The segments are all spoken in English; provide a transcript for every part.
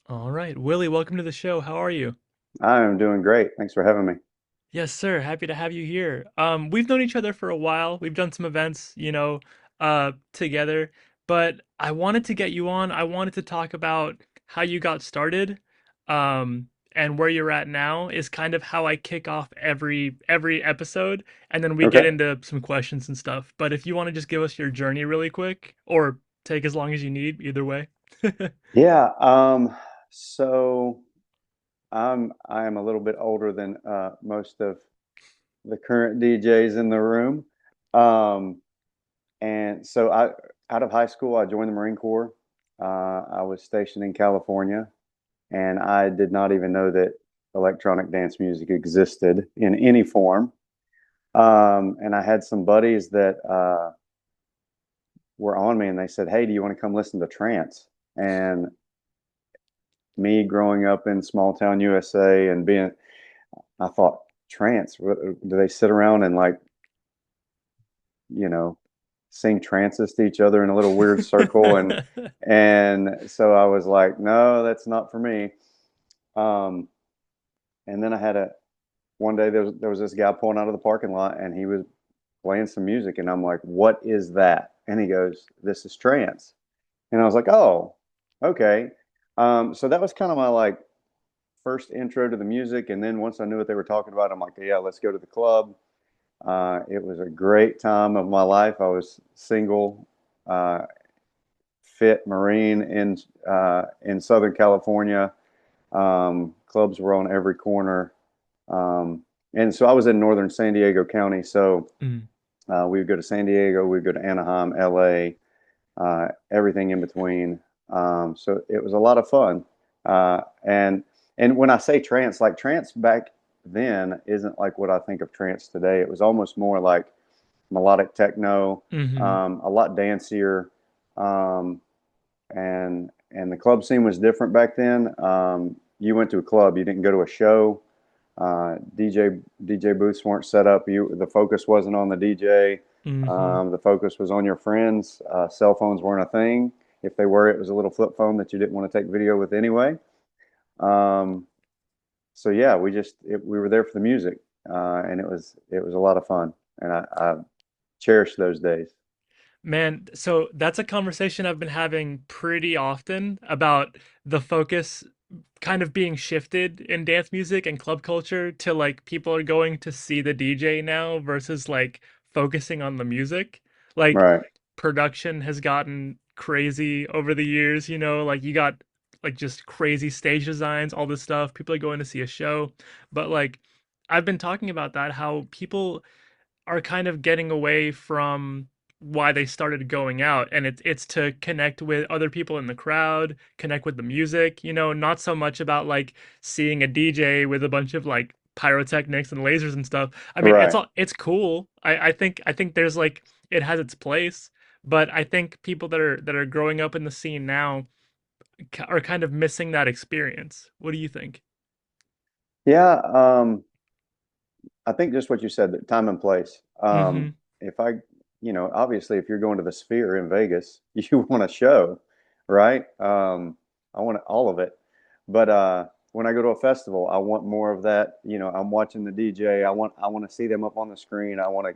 All right, Willie, welcome to the show. How are you? I'm doing great. Thanks for having me. Yes, sir. Happy to have you here. We've known each other for a while. We've done some events, together, but I wanted to get you on. I wanted to talk about how you got started, and where you're at now is kind of how I kick off every episode, and then we get Okay. into some questions and stuff. But if you want to just give us your journey really quick, or take as long as you need, either way. Yeah. So I am a little bit older than most of the current DJs in the room. Um, and so out of high school, I joined the Marine Corps. I was stationed in California, and I did not even know that electronic dance music existed in any form. And I had some buddies that were on me, and they said, "Hey, do you want to come listen to trance?" And me growing up in small town USA and being, I thought, trance, do they sit around and like, you know, sing trances to each other in a little weird circle? And so I was like, no, that's not for me. Um, and then I had a one day there was this guy pulling out of the parking lot and he was playing some music and I'm like, what is that? And he goes, this is trance. And I was like, oh, okay. So that was kind of my like first intro to the music. And then once I knew what they were talking about, I'm like, yeah, let's go to the club. It was a great time of my life. I was single, uh, fit Marine in Southern California. Clubs were on every corner. Um, and so I was in northern San Diego County. So Mm. we would go to San Diego, we'd go to Anaheim, LA, everything in between. So it was a lot of fun. And when I say trance, like trance back then isn't like what I think of trance today. It was almost more like melodic techno, Hmm. a lot dancier, um, and the club scene was different back then. You went to a club, you didn't go to a show. DJ booths weren't set up. The focus wasn't on the DJ. Hmm. The focus was on your friends. Cell phones weren't a thing. If they were, it was a little flip phone that you didn't want to take video with anyway. Um, so yeah, we were there for the music, and it was a lot of fun, and I cherish those days. Man, so that's a conversation I've been having pretty often about the focus kind of being shifted in dance music and club culture to like people are going to see the DJ now versus like focusing on the music. Like Right, production has gotten crazy over the years, like you got like just crazy stage designs, all this stuff. People are going to see a show, but like I've been talking about that, how people are kind of getting away from why they started going out, and it's to connect with other people in the crowd, connect with the music, not so much about like seeing a DJ with a bunch of like pyrotechnics and lasers and stuff. I mean, right. it's cool. I think there's like it has its place, but I think people that are growing up in the scene now are kind of missing that experience. What do you think? Yeah, I think just what you said, that time and place. Mm-hmm. If I, obviously, if you're going to the Sphere in Vegas, you want a show, right? I want all of it. But when I go to a festival, I want more of that. I'm watching the DJ. I want to see them up on the screen. I want to,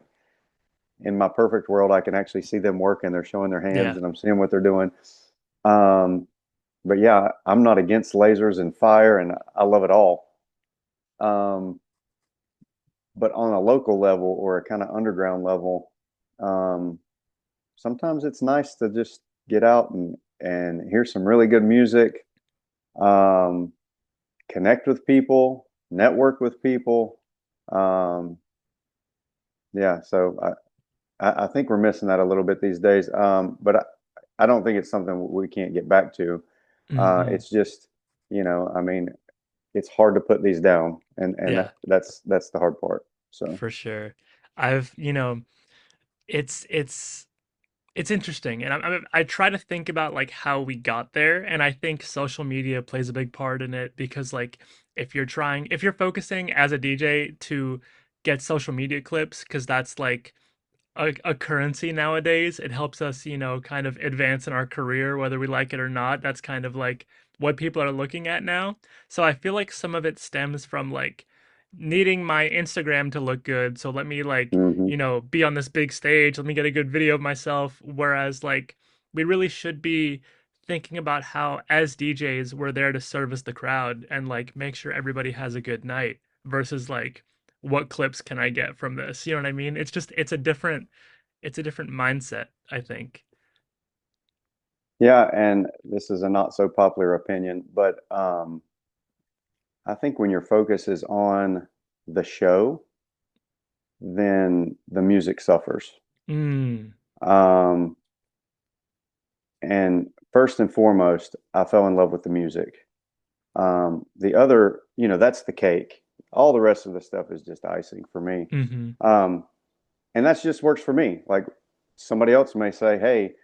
in my perfect world, I can actually see them working. They're showing their hands, Yeah. and I'm seeing what they're doing. Um, but yeah, I'm not against lasers and fire, and I love it all. Um, but on a local level or a kind of underground level, um, sometimes it's nice to just get out and hear some really good music, um, connect with people, network with people. Um, yeah, so I think we're missing that a little bit these days. But I don't think it's something we can't get back to. Mm-hmm. It's just, I mean, it's hard to put these down, and Yeah, that's the hard part. So, for sure. I've, it's it's interesting, and I try to think about like how we got there, and I think social media plays a big part in it because like if you're focusing as a DJ to get social media clips, because that's like a currency nowadays. It helps us, kind of advance in our career, whether we like it or not. That's kind of like what people are looking at now. So I feel like some of it stems from like needing my Instagram to look good. So let me like, Hmm. be on this big stage, let me get a good video of myself. Whereas like we really should be thinking about how as DJs we're there to service the crowd and like make sure everybody has a good night versus like what clips can I get from this? You know what I mean? It's a different mindset, I think. Yeah, and this is a not so popular opinion, but I think when your focus is on the show, then the music suffers. Mm. Um, and first and foremost, I fell in love with the music. The other, that's the cake. All the rest of the stuff is just icing for me. Mhm. Um, and that just works for me. Like somebody else may say, hey,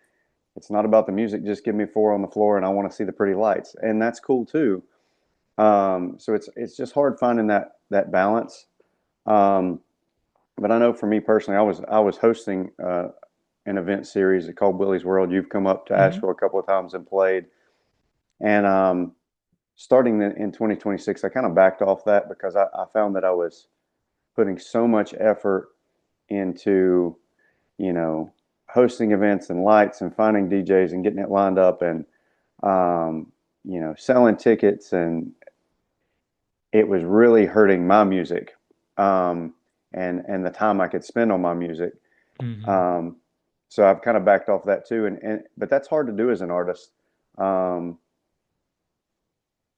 it's not about the music, just give me four on the floor and I want to see the pretty lights. And that's cool too. So it's just hard finding that balance. Um, but I know for me personally, I was hosting an event series called Willie's World. You've come up to Mhm. Asheville a couple of times and played. And starting in 2026, I kind of backed off that because I found that I was putting so much effort into, you know, hosting events and lights and finding DJs and getting it lined up and, um, selling tickets. And it was really hurting my music, and the time I could spend on my music. Mhm. Um, so I've kind of backed off that too. But that's hard to do as an artist, um,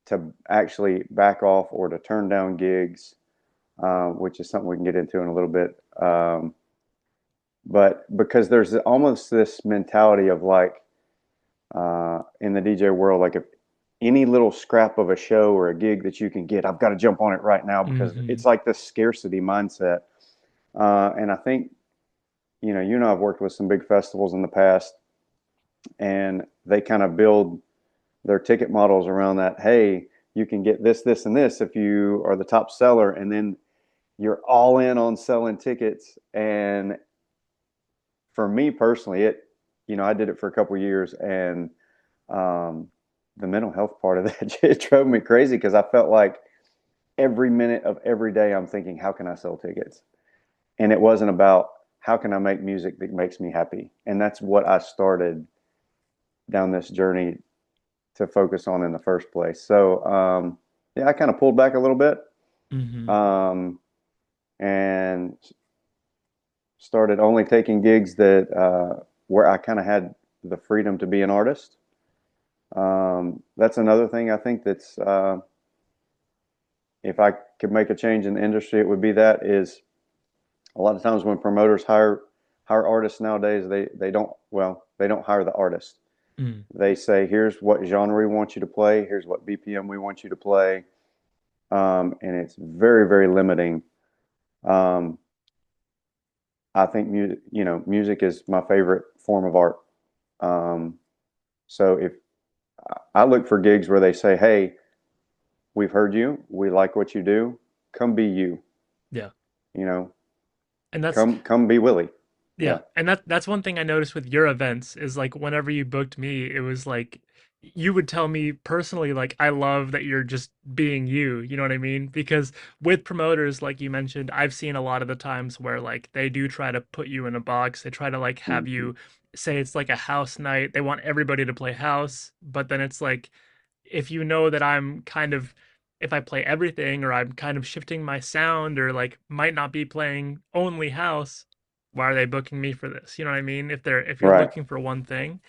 to actually back off or to turn down gigs, which is something we can get into in a little bit. But because there's almost this mentality of like, in the DJ world, like if any little scrap of a show or a gig that you can get, I've got to jump on it right now because it's Mhm. like this scarcity mindset. And I think, I've worked with some big festivals in the past, and they kind of build their ticket models around that. Hey, you can get this, this, and this if you are the top seller, and then you're all in on selling tickets. And for me personally, I did it for a couple of years, and um, the mental health part of that it drove me crazy because I felt like every minute of every day I'm thinking, how can I sell tickets? And it wasn't about how can I make music that makes me happy. And that's what I started down this journey to focus on in the first place. So, yeah, I kind of pulled back a little bit, Mhm. um, and started only taking gigs that where I kind of had the freedom to be an artist. That's another thing I think that's, if I could make a change in the industry, it would be that is a lot of times when promoters hire artists nowadays, they don't hire the artist. Mm. They say, here's what genre we want you to play, here's what BPM we want you to play, and it's very, very limiting. Um, I think music is my favorite form of art. Um, so if I look for gigs where they say, hey, we've heard you, we like what you do, come be you, Yeah. you know, And that's come be Willie. Yeah, Yeah. and that's one thing I noticed with your events is like whenever you booked me, it was like you would tell me personally like I love that you're just being you, you know what I mean? Because with promoters like you mentioned, I've seen a lot of the times where like they do try to put you in a box. They try to like have Hmm. you say it's like a house night. They want everybody to play house, but then it's like if you know that I'm kind of if I play everything or I'm kind of shifting my sound or like might not be playing only house, why are they booking me for this? You know what I mean? If you're Right. looking for one thing.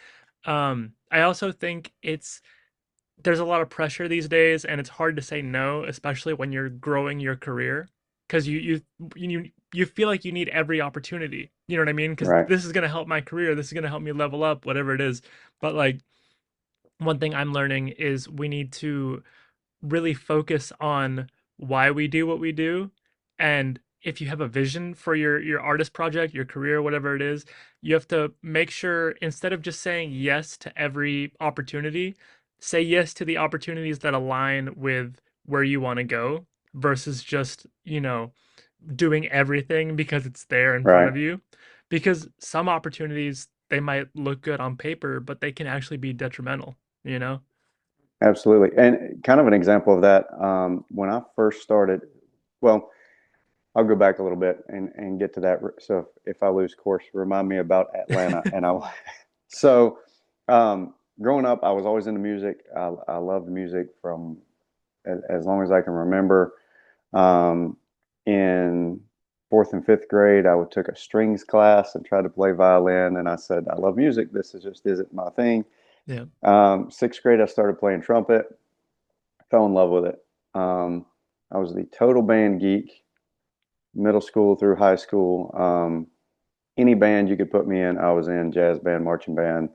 I also think there's a lot of pressure these days and it's hard to say no, especially when you're growing your career because you feel like you need every opportunity. You know what I mean? Because Right. this is going to help my career, this is going to help me level up, whatever it is. But like one thing I'm learning is we need to really focus on why we do what we do. And if you have a vision for your artist project, your career, whatever it is, you have to make sure instead of just saying yes to every opportunity, say yes to the opportunities that align with where you want to go versus just, doing everything because it's there in front Right. of you. Because some opportunities they might look good on paper, but they can actually be detrimental, you know? Absolutely. And kind of an example of that, when I first started, well, I'll go back a little bit and get to that. So if I lose course, remind me about Atlanta. And I, so growing up, I was always into music. I loved music from as long as I can remember. Um, in fourth and fifth grade, took a strings class and tried to play violin. And I said, I love music. This is just isn't my thing. Yeah. Sixth grade, I started playing trumpet. Fell in love with it. Um, I was the total band geek, middle school through high school. Any band you could put me in, I was in. Jazz band, marching band,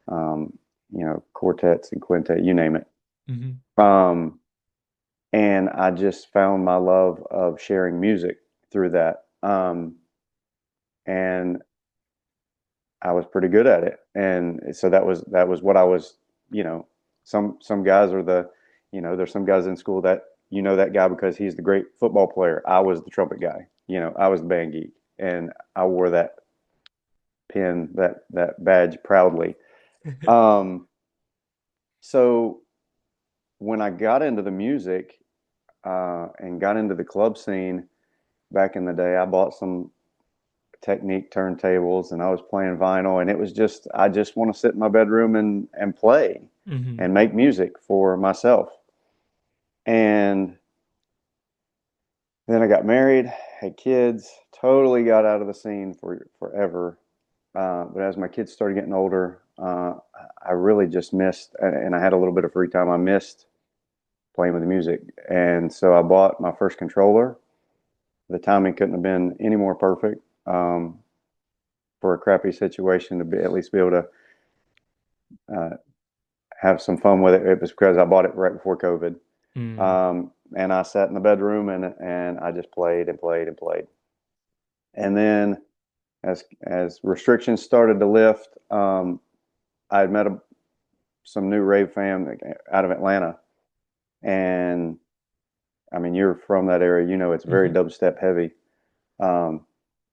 um, quartets and quintet, you name it. Hmm. Um, and I just found my love of sharing music through that. And I was pretty good at it. And so that was what I was, you know, some guys are there's some guys in school that that guy because he's the great football player. I was the trumpet guy. I was the band geek and I wore that pin, that badge proudly. Um, so when I got into the music and got into the club scene back in the day, I bought some Technique turntables and I was playing vinyl and it was just I just want to sit in my bedroom and play Hmm. and make music for myself. And then I got married, had kids, totally got out of the scene for forever. But as my kids started getting older, I really just missed, and I had a little bit of free time. I missed playing with the music, and so I bought my first controller. The timing couldn't have been any more perfect for a crappy situation to be at least be able to uh, have some fun with it. It was because I bought it right before COVID, Mm. and I sat in the bedroom and I just played and played and played. And then as restrictions started to lift, I had met some new rave fam out of Atlanta, and I mean you're from that area, it's very Hmm. dubstep heavy. Um,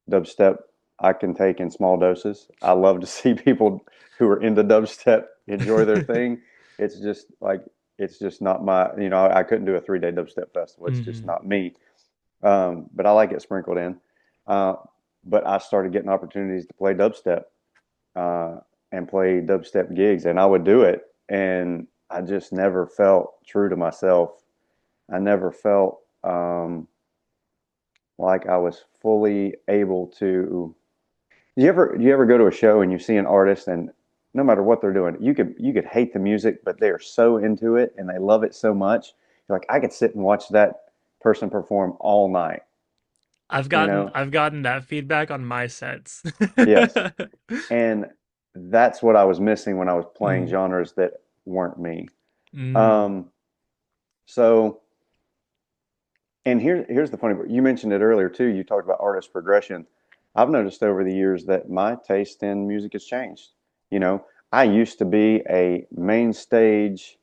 Dubstep I can take in small doses. I love to see people who are into dubstep enjoy their thing. It's just like it's just not my, I couldn't do a 3 day dubstep festival. It's just Hmm. not me. But I like it sprinkled in. Uh, but I started getting opportunities to play dubstep uh, and play dubstep gigs, and I would do it. And I just never felt true to myself. I never felt like I was fully able to. Do you ever go to a show and you see an artist and no matter what they're doing, you could hate the music, but they are so into it and they love it so much. You're like, I could sit and watch that person perform all night, I've you gotten know? I've gotten that feedback on my sets. Yes. And that's what I was missing when I was playing Mm. genres that weren't me. Mm. Um, so and here's the funny part. You mentioned it earlier too. You talked about artist progression. I've noticed over the years that my taste in music has changed. You know, I used to be a main stage,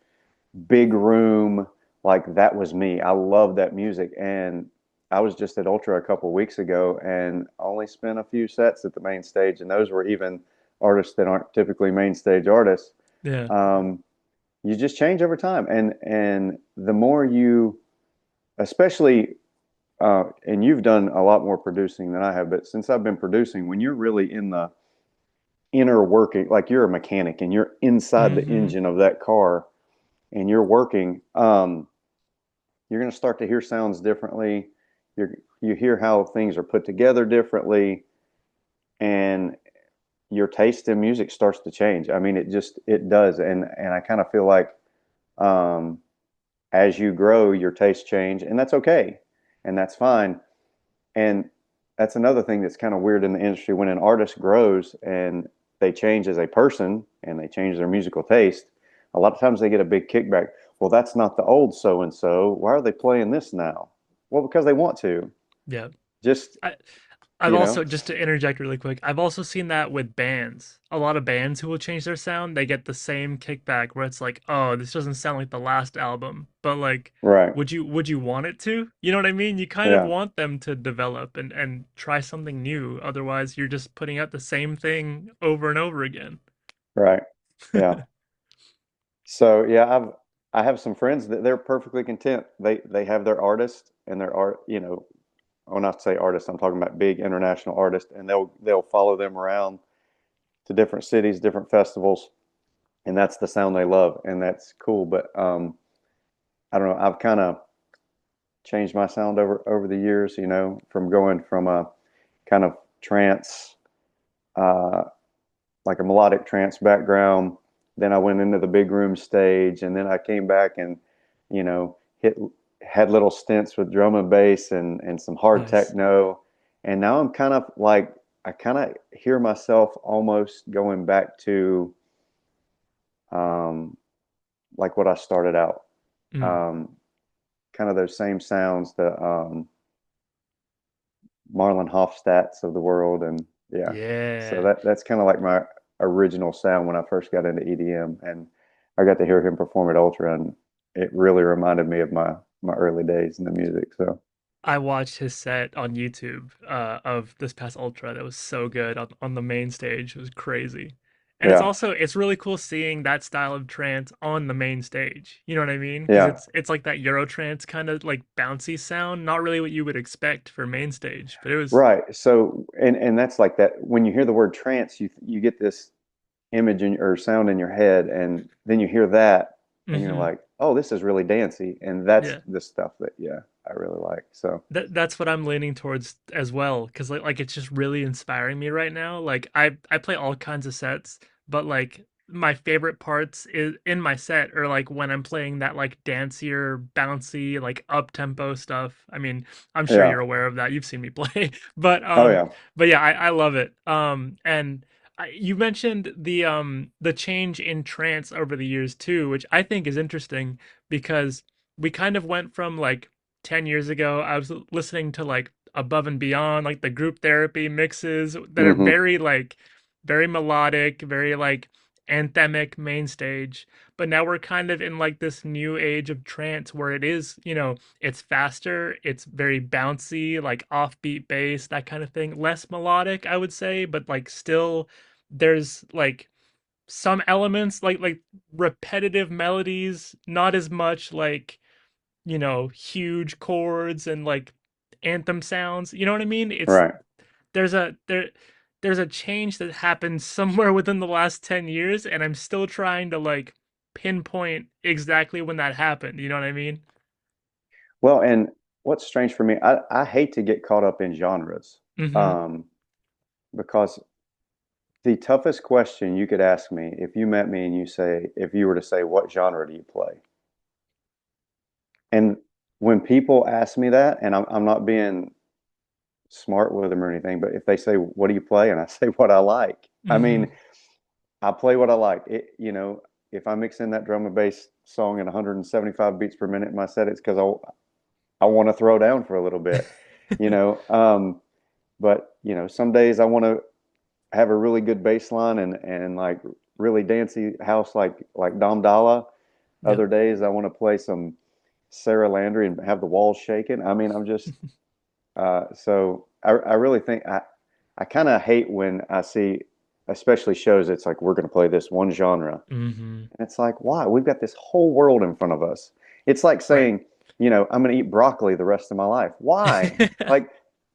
big room, like that was me. I love that music. And I was just at Ultra a couple of weeks ago and only spent a few sets at the main stage, and those were even artists that aren't typically main stage artists. Yeah. Um, you just change over time, and the more you, especially and you've done a lot more producing than I have, but since I've been producing, when you're really in the inner working, like you're a mechanic and you're inside the Hmm. engine of that car and you're working, you're going to start to hear sounds differently. You hear how things are put together differently, and your taste in music starts to change. I mean, it does, and I kind of feel like um, as you grow, your tastes change, and that's okay, and that's fine. And that's another thing that's kind of weird in the industry when an artist grows and they change as a person and they change their musical taste. A lot of times they get a big kickback. Well, that's not the old so and so. Why are they playing this now? Well, because they want to. Yeah. Just, I I've you know, also, just to interject really quick, I've also seen that with bands. A lot of bands who will change their sound, they get the same kickback where it's like, "Oh, this doesn't sound like the last album." But like, right. would you want it to? You know what I mean? You kind of Yeah, want them to develop and try something new. Otherwise, you're just putting out the same thing over and over again. right. Yeah. So, yeah, I have some friends that they're perfectly content. They have their artist and their art, when I say artists, I'm talking about big international artists, and they'll follow them around to different cities, different festivals, and that's the sound they love, and that's cool. But I don't know. I've kind of changed my sound over the years, from going from a kind of trance, uh, like a melodic trance background. Then I went into the big room stage, and then I came back and, hit had little stints with drum and bass and some hard Nice. techno, and now I'm kind of like I kind of hear myself almost going back to um, like what I started out, Mm. um, kind of those same sounds, the Marlon Hofstadts of the world, and yeah, so Yeah. that's kind of like my original sound when I first got into EDM, and I got to hear him perform at Ultra, and it really reminded me of my early days in the music. So I watched his set on YouTube of this past Ultra. That was so good on the main stage. It was crazy. And yeah, it's really cool seeing that style of trance on the main stage. You know what I mean? Because yeah, it's like that Euro trance kind of like bouncy sound. Not really what you would expect for main stage, but it was. right. So and that's like that when you hear the word trance, you get this image or sound in your head, and then you hear that, and you're Hmm. like, oh, this is really dancey, and that's Yeah. the stuff that yeah I really like. So That's what I'm leaning towards as well, because like it's just really inspiring me right now. Like I play all kinds of sets, but like my favorite parts is in my set are like when I'm playing that like dancier, bouncy, like up tempo stuff. I mean, I'm sure yeah, you're aware of that. You've seen me play, but oh yeah, yeah, I love it. And you mentioned the change in trance over the years too, which I think is interesting because we kind of went from like 10 years ago, I was listening to like Above and Beyond, like the group therapy mixes that are hmm very like very melodic, very like anthemic main stage. But now we're kind of in like this new age of trance where it is, it's faster, it's very bouncy, like offbeat bass, that kind of thing. Less melodic, I would say, but like still there's like some elements like repetitive melodies, not as much like huge chords and like anthem sounds. You know what I mean? It's right. there's a there there's a change that happened somewhere within the last 10 years and I'm still trying to like pinpoint exactly when that happened. You know what I mean? Well, and what's strange for me, I hate to get caught up in genres, Mhm. um, because the toughest question you could ask me if you met me and if you were to say, what genre do you play? And when people ask me that, and I'm not being smart with them or anything, but if they say, what do you play? And I say, what I like. I mean, Mhm. I play what I like. If I mix in that drum and bass song at 175 beats per minute in my set, it's because I want to throw down for a little bit, you know. But some days I want to have a really good bass line and like really dancey house like Dom Dalla. Yep. Other days I want to play some Sarah Landry and have the walls shaking. I mean, I'm just so I really think I kind of hate when I see, especially shows, it's like we're going to play this one genre. Mhm. And it's like, why? We've got this whole world in front of us. It's like Right. saying, I'm going to eat broccoli the rest of my life. Why? Like,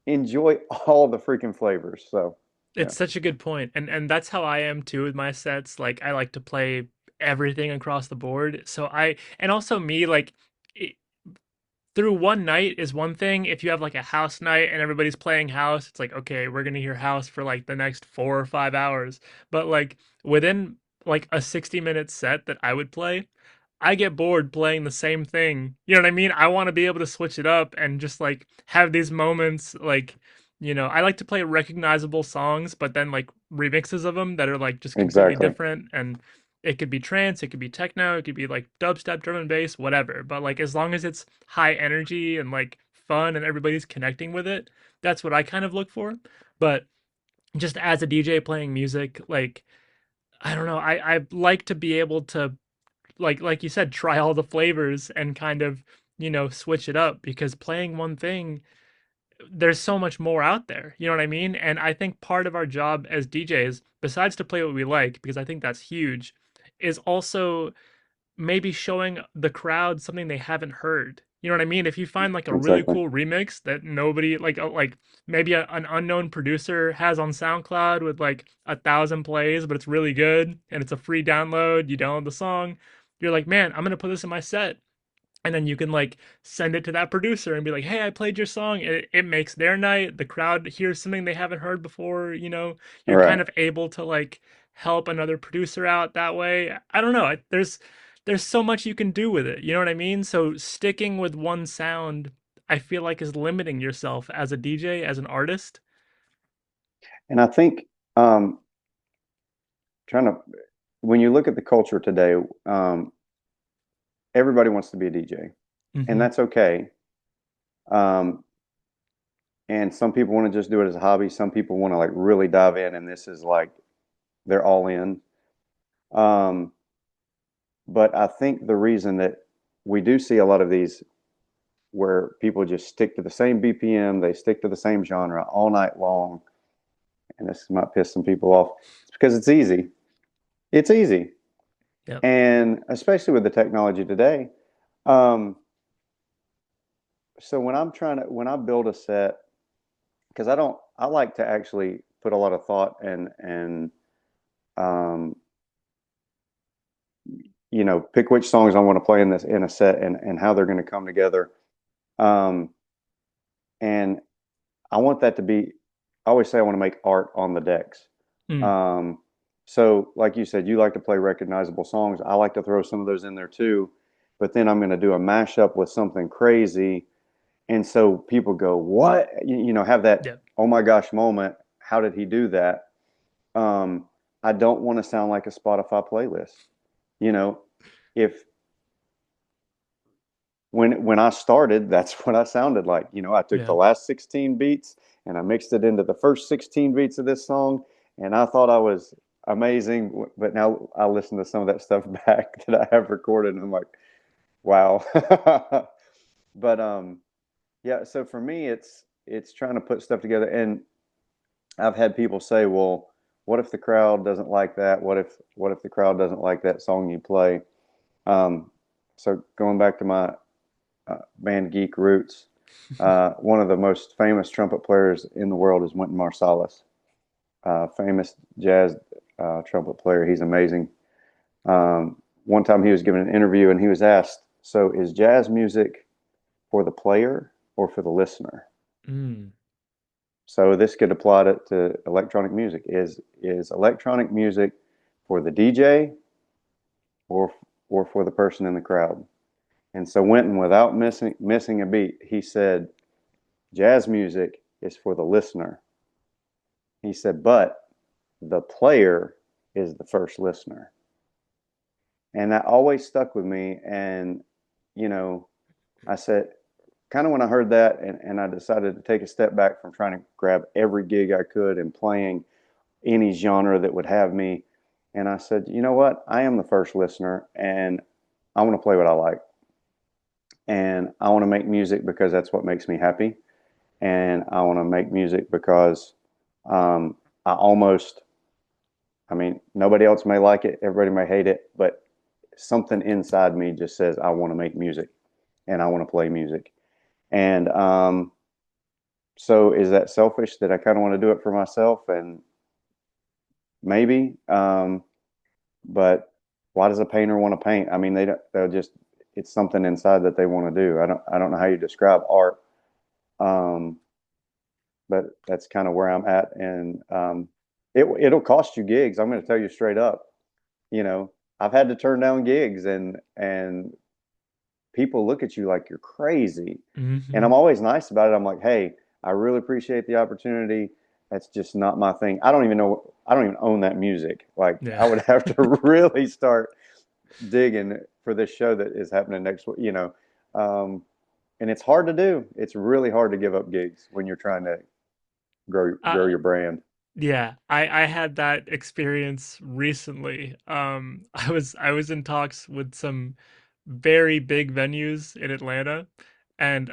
enjoy all the freaking flavors. So, yeah, It's such a good point. And that's how I am too with my sets. Like I like to play everything across the board. So I and also me like through one night is one thing. If you have like a house night and everybody's playing house, it's like, okay, we're gonna hear house for like the next 4 or 5 hours. But like within like a 60-minute set that I would play, I get bored playing the same thing. You know what I mean? I want to be able to switch it up and just like have these moments like, I like to play recognizable songs, but then like remixes of them that are like just completely exactly. different. And it could be trance, it could be techno, it could be like dubstep, drum and bass, whatever. But like as long as it's high energy and like fun and everybody's connecting with it, that's what I kind of look for. But just as a DJ playing music, like I don't know, I like to be able to like you said, try all the flavors and kind of, switch it up because playing one thing, there's so much more out there. You know what I mean? And I think part of our job as DJs, besides to play what we like, because I think that's huge, is also maybe showing the crowd something they haven't heard. You know what I mean? If you find like a really Exactly. cool remix that nobody like maybe an unknown producer has on SoundCloud with like 1,000 plays, but it's really good and it's a free download. You download the song, you're like, man, I'm gonna put this in my set, and then you can like send it to that producer and be like, hey, I played your song. It makes their night. The crowd hears something they haven't heard before. You're kind Right. of able to like help another producer out that way. I don't know. There's so much you can do with it. You know what I mean? So sticking with one sound, I feel like, is limiting yourself as a DJ, as an artist. And I think um, trying to when you look at the culture today, everybody wants to be a DJ, and Hmm. that's okay. Um, and some people want to just do it as a hobby. Some people want to like really dive in, and this is like they're all in. Um, but I think the reason that we do see a lot of these where people just stick to the same BPM, they stick to the same genre all night long, and this might piss some people off. It's because it's easy. It's easy, Yep. and especially with the technology today. Um, so when I build a set, because I like to actually put a lot of thought and um, pick which songs I want to play in this in a set and how they're going to come together. Um, and I want that to be, I always say I want to make art on the decks. Mm. Um, so like you said, you like to play recognizable songs. I like to throw some of those in there too, but then I'm going to do a mashup with something crazy. And so people go, what? Have that, Yep. oh my gosh moment. How did he do that? Um, I don't want to sound like a Spotify playlist. You know, if when I started, that's what I sounded like. I took the Yeah. last 16 beats and I mixed it into the first 16 beats of this song, and I thought I was amazing. But now I listen to some of that stuff back that I have recorded, and I'm like, wow. But yeah. So for me, it's trying to put stuff together, and I've had people say, well, what if the crowd doesn't like that? What if the crowd doesn't like that song you play? Um, so going back to my band geek roots, one of the most famous trumpet players in the world is Wynton Marsalis, famous jazz trumpet player. He's amazing. One time he was given an interview and he was asked, so is jazz music for the player or for the listener? Mm. So this could apply to electronic music. Is electronic music for the DJ or or for the person in the crowd? And so Wynton, without missing a beat, he said, "Jazz music is for the listener." He said, "But the player is the first listener." And that always stuck with me. And you know, I said, kind of when I heard that, and I decided to take a step back from trying to grab every gig I could and playing any genre that would have me. And I said, you know what? I am the first listener and I want to play what I like. And I want to make music because that's what makes me happy. And I want to make music because um, I almost, I mean, nobody else may like it, everybody may hate it, but something inside me just says, I want to make music and I want to play music. And so is that selfish that I kind of want to do it for myself? And maybe. But why does a painter want to paint? I mean, they'll just, it's something inside that they want to do. I don't know how you describe art. Um, but that's kind of where I'm at. And it'll cost you gigs. I'm going to tell you straight up. You know, I've had to turn down gigs, and people look at you like you're crazy. And I'm Hmm. always nice about it. I'm like, hey, I really appreciate the opportunity. That's just not my thing. I don't even know. I don't even own that music. Like, I Yeah. would have to really start digging for this show that is happening next week. Um, and it's hard to do. It's really hard to give up gigs when you're trying to grow uh, your brand. Yeah, I had that experience recently. I was in talks with some very big venues in Atlanta, and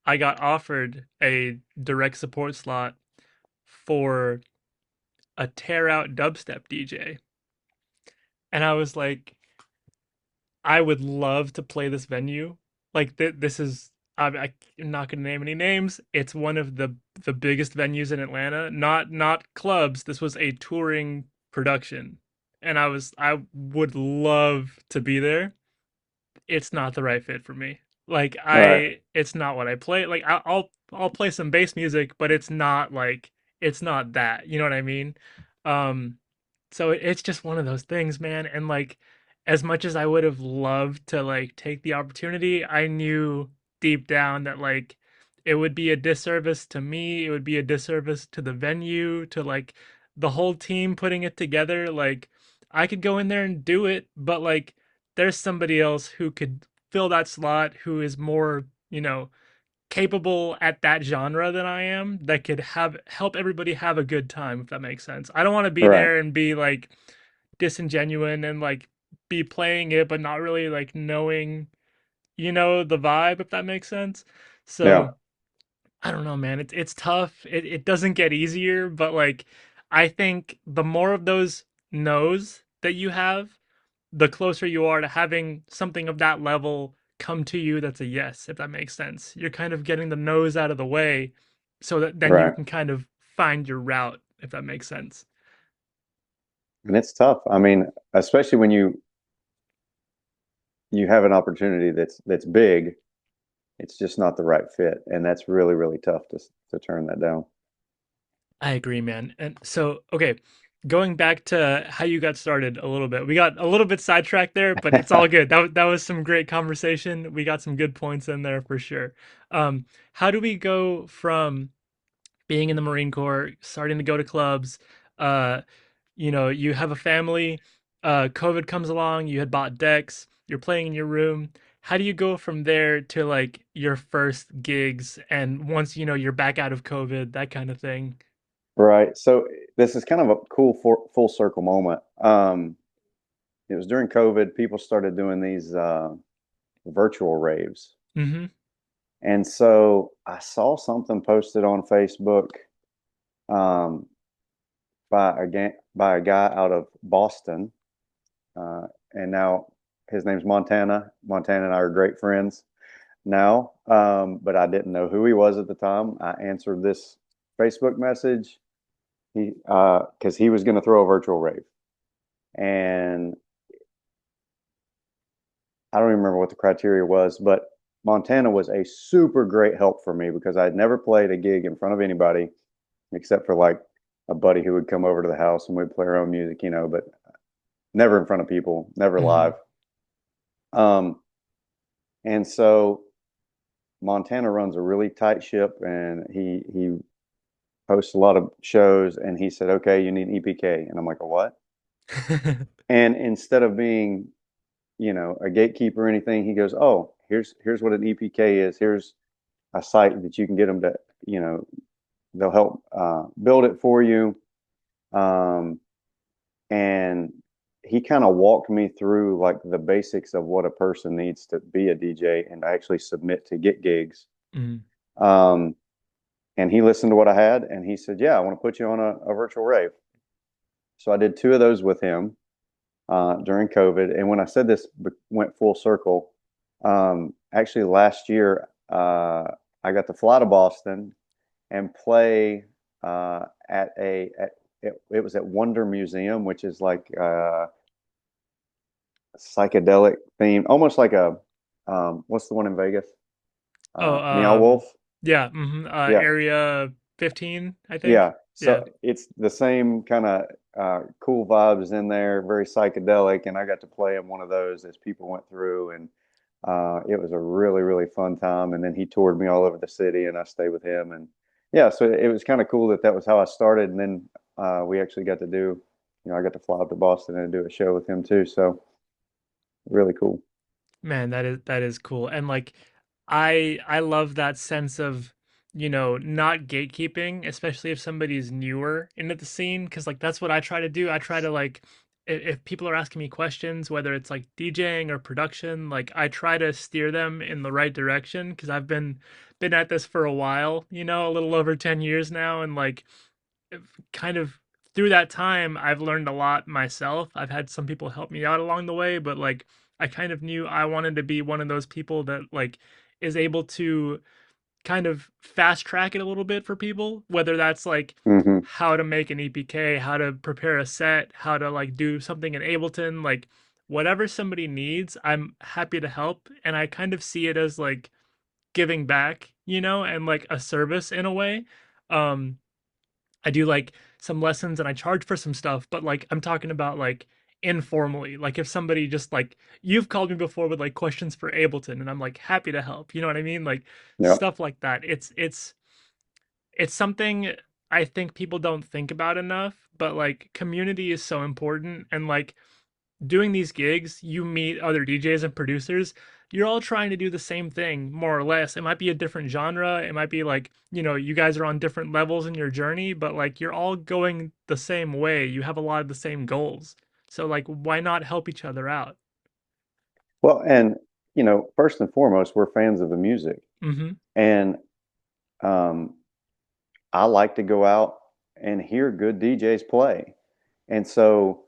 I got offered a direct support slot for a tear out dubstep DJ. And I was like, I would love to play this venue. Like this is I'm not going to name any names. It's one of the biggest venues in Atlanta. Not clubs. This was a touring production, and I would love to be there. It's not the right fit for me. Like Right, it's not what I play. Like I'll play some bass music, but it's not like it's not that. You know what I mean? Um, so it's just one of those things, man. And like, as much as I would have loved to like take the opportunity, I knew deep down that like it would be a disservice to me. It would be a disservice to the venue, to like the whole team putting it together. Like, I could go in there and do it, but like, there's somebody else who could fill that slot who is more, capable at that genre than I am, that could have help everybody have a good time, if that makes sense. I don't want to be right. there and be like disingenuine and like be playing it but not really like knowing, the vibe, if that makes sense. Yeah, So I don't know, man. It's tough. It doesn't get easier, but like I think the more of those no's that you have, the closer you are to having something of that level come to you that's a yes, if that makes sense. You're kind of getting the no's out of the way so that then you right. can kind of find your route, if that makes sense. And it's tough. I mean, especially when you have an opportunity that's big, it's just not the right fit, and that's really, really tough to turn that down. I agree, man. And so, okay, going back to how you got started a little bit. We got a little bit sidetracked there, but it's all good. That was some great conversation. We got some good points in there for sure. How do we go from being in the Marine Corps, starting to go to clubs, uh, you have a family, COVID comes along, you had bought decks, you're playing in your room. How do you go from there to like your first gigs and once you're back out of COVID, that kind of thing? Right. So this is kind of a cool full circle moment. It was during COVID, people started doing these virtual raves. Mm-hmm. And so I saw something posted on Facebook um, by a guy out of Boston, and now his name's Montana. Montana and I are great friends now, but I didn't know who he was at the time. I answered this Facebook message. Because he was going to throw a virtual rave, and I don't even remember what the criteria was, but Montana was a super great help for me because I'd never played a gig in front of anybody except for like a buddy who would come over to the house and we'd play our own music, but never in front of people, never Mm-hmm. live. Um, and so Montana runs a really tight ship, and he hosts a lot of shows. And he said, "Okay, you need EPK," and I'm like, "A what?" And instead of being, a gatekeeper or anything, he goes, "Oh, here's what an EPK is. Here's a site that you can get them to, you know, they'll help build it for you." Um, and he kind of walked me through like the basics of what a person needs to be a DJ and actually submit to get gigs. Mm-hmm. Um, and he listened to what I had, and he said, "Yeah, I want to put you on a virtual rave." So I did two of those with him during COVID. And when I said this went full circle, actually last year I got to fly to Boston and play at it was at Wonder Museum, which is like psychedelic theme, almost like a what's the one in Vegas? Oh, Meow Wolf. yeah, mm-hmm. Yeah, Area 15, I think. yeah. Yeah. So it's the same kind of cool vibes in there, very psychedelic, and I got to play in one of those as people went through, and it was a really, really fun time. And then he toured me all over the city, and I stayed with him. And yeah, so it was kind of cool that that was how I started. And then we actually got to do, I got to fly up to Boston and do a show with him too. So really cool. Man, that is cool. And like I love that sense of, not gatekeeping, especially if somebody's newer into the scene, because like that's what I try to do. I try to like if people are asking me questions, whether it's like DJing or production, like I try to steer them in the right direction because I've been at this for a while, a little over 10 years now, and like kind of through that time I've learned a lot myself. I've had some people help me out along the way, but like I kind of knew I wanted to be one of those people that like is able to kind of fast track it a little bit for people, whether that's like Hmm. how to make an EPK, how to prepare a set, how to like do something in Ableton, like whatever somebody needs, I'm happy to help. And I kind of see it as like giving back, and like a service in a way. Um, I do like some lessons and I charge for some stuff, but like I'm talking about like informally. Like if somebody just like you've called me before with like questions for Ableton and I'm like happy to help. You know what I mean? Like Yeah. stuff like that. It's something I think people don't think about enough, but like community is so important and like doing these gigs, you meet other DJs and producers. You're all trying to do the same thing, more or less. It might be a different genre. It might be like, you guys are on different levels in your journey, but like you're all going the same way. You have a lot of the same goals. So, like, why not help each other out? Well, and first and foremost, we're fans of the music, Hmm. and um, I like to go out and hear good DJs play. And so,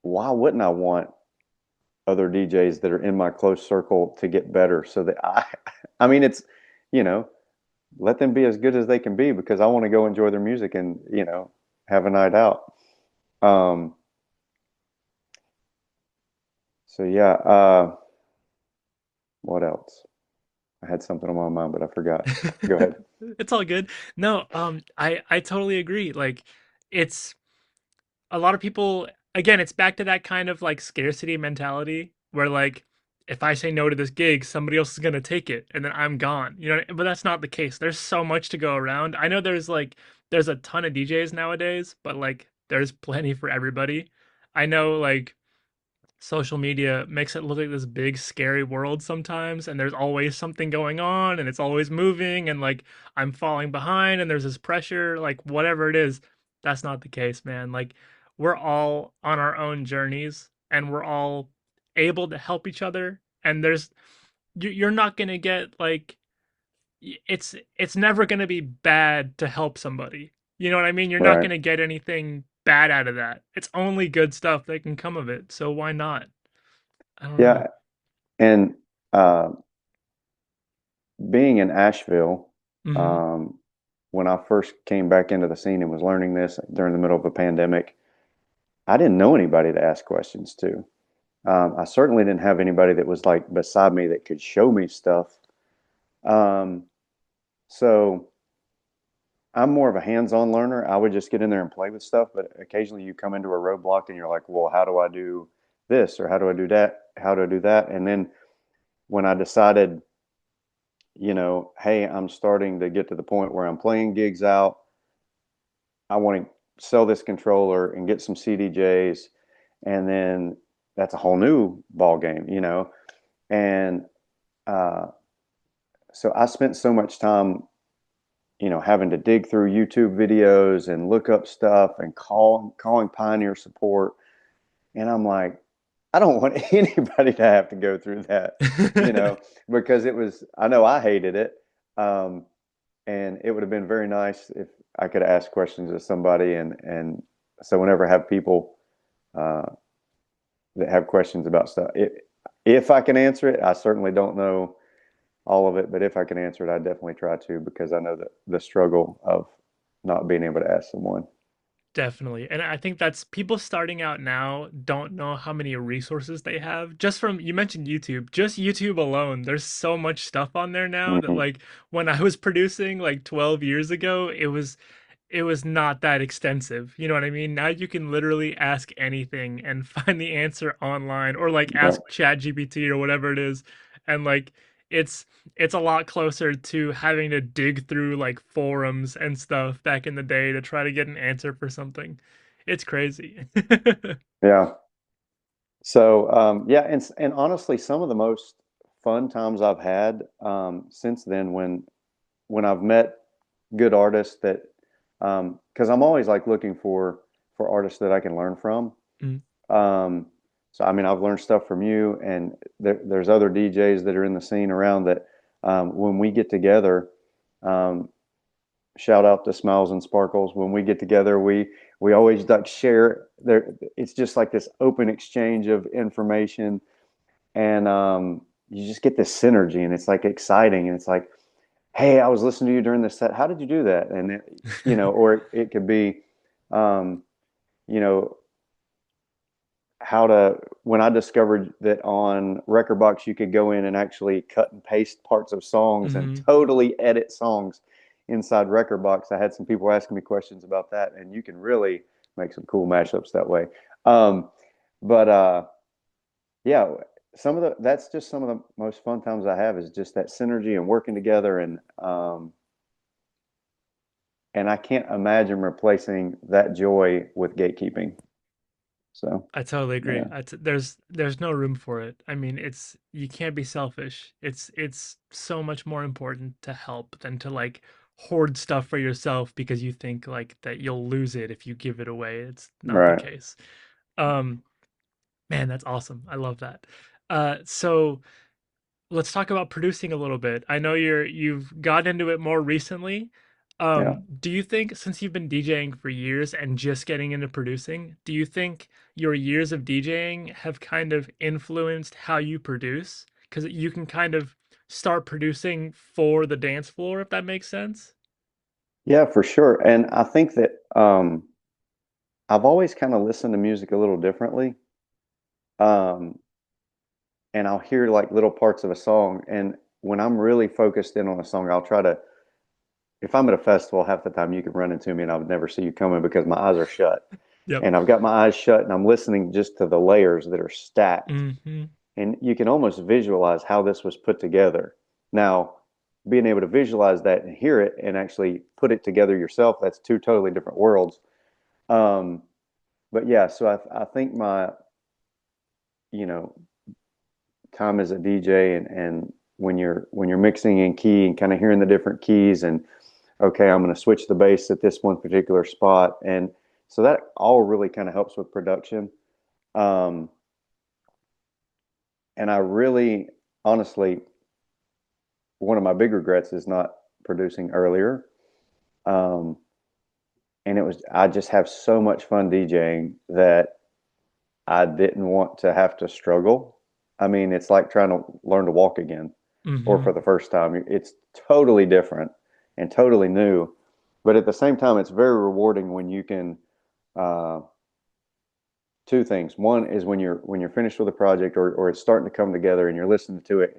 why wouldn't I want other DJs that are in my close circle to get better so that I mean, it's, you know, let them be as good as they can be because I want to go enjoy their music and, have a night out. Um, so yeah, what else? I had something on my mind, but I forgot. Go ahead. It's all good. No, I totally agree. Like, it's a lot of people, again, it's back to that kind of like scarcity mentality where like if I say no to this gig, somebody else is going to take it and then I'm gone. But that's not the case. There's so much to go around. I know there's a ton of DJs nowadays, but like there's plenty for everybody. I know like social media makes it look like this big scary world sometimes, and there's always something going on and it's always moving, and like I'm falling behind and there's this pressure, like whatever it is. That's not the case, man. Like we're all on our own journeys and we're all able to help each other, and you're not going to get like it's never going to be bad to help somebody. You know what I mean? You're not Right. going to get anything bad out of that. It's only good stuff that can come of it, so why not? I don't know. Yeah. And uh, being in Asheville, Mhm. um, when I first came back into the scene and was learning this during the middle of a pandemic, I didn't know anybody to ask questions to. I certainly didn't have anybody that was like beside me that could show me stuff. Um, so I'm more of a hands-on learner. I would just get in there and play with stuff, but occasionally you come into a roadblock and you're like, well, how do I do this or how do I do that? How do I do that? And then when I decided, hey, I'm starting to get to the point where I'm playing gigs out. I want to sell this controller and get some CDJs, and then that's a whole new ball game. And uh, so I spent so much time, having to dig through YouTube videos and look up stuff and calling Pioneer support, and I'm like, I don't want anybody to have to go through that, you know, because I know I hated it. Um, and it would have been very nice if I could ask questions of somebody. And so whenever I have people uh, that have questions about stuff, if I can answer it, I certainly don't know all of it, but if I can answer it, I definitely try to because I know the struggle of not being able to ask someone. Definitely. And I think that's people starting out now don't know how many resources they have. Just from you mentioned YouTube, just YouTube alone, there's so much stuff on there now that Hmm. like when I was producing like 12 years ago, it was not that extensive. You know what I mean? Now you can literally ask anything and find the answer online or like Yeah, ask ChatGPT or whatever it is. And like it's it's a lot closer to having to dig through like forums and stuff back in the day to try to get an answer for something. It's crazy. yeah. So yeah, and honestly, some of the most fun times I've had since then when I've met good artists that because I'm always like looking for artists that I can learn from. Mm, Um, so I mean, I've learned stuff from you, and there's other DJs that are in the scene around that when we get together, um, shout out to Smiles and Sparkles. When we get together, we always like share there. It's just like this open exchange of information, and you just get this synergy, and it's like exciting, and it's like, hey, I was listening to you during this set. How did you do that? And or it could be, um, you know, how to when I discovered that on Record Box you could go in and actually cut and paste parts of songs and Hmm. totally edit songs inside Record Box. I had some people asking me questions about that, and you can really make some cool mashups that way. Um, but yeah, some of the that's just some of the most fun times I have is just that synergy and working together, and I can't imagine replacing that joy with gatekeeping. So I totally agree. yeah, There's no room for it. I mean, it's you can't be selfish. It's so much more important to help than to like hoard stuff for yourself because you think like that you'll lose it if you give it away. It's not the right, case. Um, Man, that's awesome. I love that. So let's talk about producing a little bit. I know you've got into it more recently. yeah. Do you think since you've been DJing for years and just getting into producing, do you think your years of DJing have kind of influenced how you produce? Because you can kind of start producing for the dance floor, if that makes sense. Yeah, for sure. And I think that I've always kind of listened to music a little differently. Um, and I'll hear like little parts of a song. And when I'm really focused in on a song, I'll try to, if I'm at a festival, half the time you can run into me and I would never see you coming because my eyes are shut. Yep. And I've got my eyes shut and I'm listening just to the layers that are stacked. Hmm. And you can almost visualize how this was put together. Now, being able to visualize that and hear it and actually put it together yourself, that's two totally different worlds. Um, but yeah, so I think my, you know, time as a DJ and when you're mixing in key and kind of hearing the different keys and okay, I'm going to switch the bass at this one particular spot. And so that all really kind of helps with production. Um, and I really, honestly, one of my big regrets is not producing earlier. Um, and I just have so much fun DJing that I didn't want to have to struggle. I mean, it's like trying to learn to walk again or for Hmm. the first time. It's totally different and totally new. But at the same time, it's very rewarding when you can uh, two things. One is when you're finished with a project or it's starting to come together and you're listening to it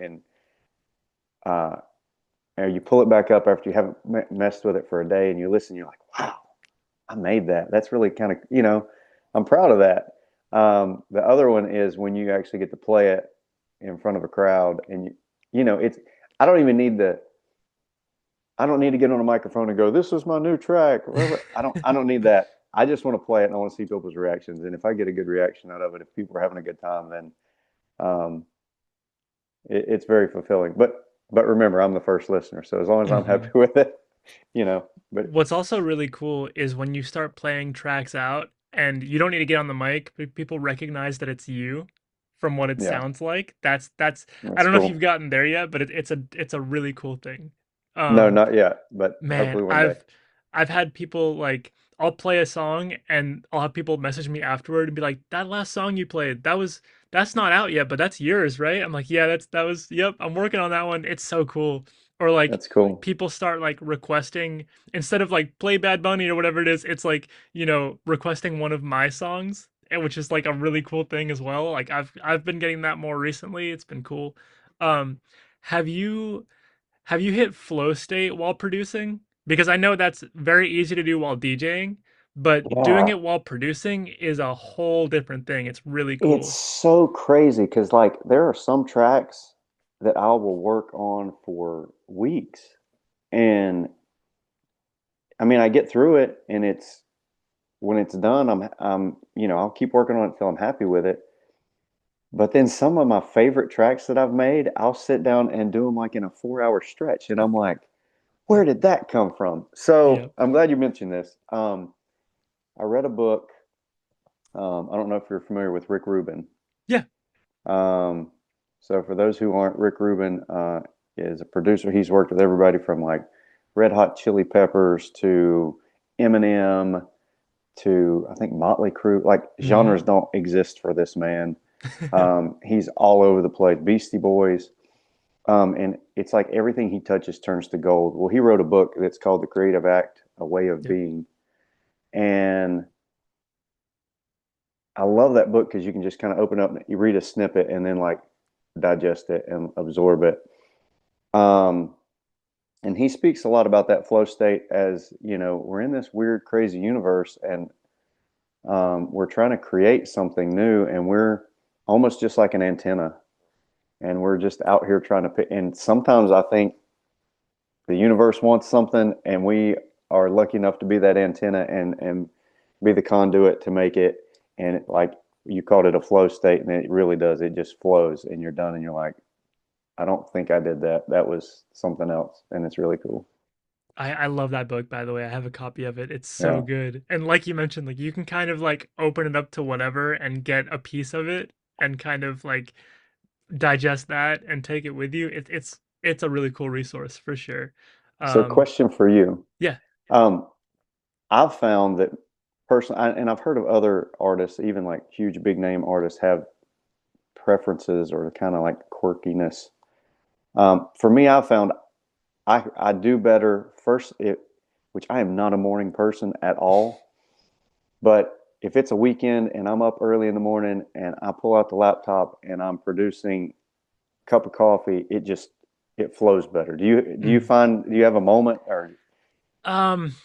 uh, and you pull it back up after you haven't messed with it for a day and you listen, you're like, wow, I made that. That's really kind of, I'm proud of that. The other one is when you actually get to play it in front of a crowd and it's, I don't even need the, I don't need to get on a microphone and go, this is my new track. I don't need that. I just want to play it and I want to see people's reactions. And if I get a good reaction out of it, if people are having a good time, then um, it's very fulfilling. But remember, I'm the first listener, so as long as I'm happy Hmm. with it, you know. But What's also really cool is when you start playing tracks out and you don't need to get on the mic, but people recognize that it's you from what it yeah, sounds like. That's I that's don't know if you've cool. gotten there yet, but it's a really cool thing. No, Um not yet, but Man, hopefully one day. I've had people like I'll play a song and I'll have people message me afterward and be like, "That last song you played, that's not out yet, but that's yours, right?" I'm like, "Yeah, that was yep, I'm working on that one. It's so cool." Or like That's cool. people start like requesting instead of like play Bad Bunny or whatever it is, it's like, requesting one of my songs, which is like a really cool thing as well. Like I've been getting that more recently. It's been cool. Um have you have you hit flow state while producing? Because I know that's very easy to do while DJing, but doing Yeah, it while producing is a whole different thing. It's really it's cool. so crazy because like there are some tracks that I will work on for weeks, and I mean I get through it, and it's when it's done, I'll keep working on it until I'm happy with it. But then some of my favorite tracks that I've made, I'll sit down and do them like in a 4 hour stretch. And I'm like, where did that come from? Yeah. So I'm glad you mentioned this. I read a book. I don't know if you're familiar with Rick Rubin. Yeah. Um, so for those who aren't, Rick Rubin is a producer. He's worked with everybody from like Red Hot Chili Peppers to Eminem to I think Motley Crue. Like Hmm. genres don't exist for this man. He's all over the place. Beastie Boys. And it's like everything he touches turns to gold. Well, he wrote a book that's called The Creative Act, A Way of Yep. Being. And I love that book because you can just kind of open up, you read a snippet and then like digest it and absorb it. Um, and he speaks a lot about that flow state as, we're in this weird, crazy universe and we're trying to create something new and we're almost just like an antenna and we're just out here trying to pick. And sometimes I think the universe wants something and we are lucky enough to be that antenna and be the conduit to make it. And like you called it a flow state, and it really does. It just flows and you're done and you're like, I don't think I did that. That was something else. And it's really cool. I love that book, by the way. I have a copy of it. It's so Yeah. good. And like you mentioned, like you can kind of like open it up to whatever and get a piece of it and kind of like digest that and take it with you. It's a really cool resource for sure. So, Um, question for you. yeah. Um, I've found that personally, and I've heard of other artists, even like huge big name artists, have preferences or kind of like quirkiness. For me, I've found I do better first, which I am not a morning person at all. But if it's a weekend and I'm up early in the morning and I pull out the laptop and I'm producing a cup of coffee, it flows better. Mm. Do you have a moment or Um,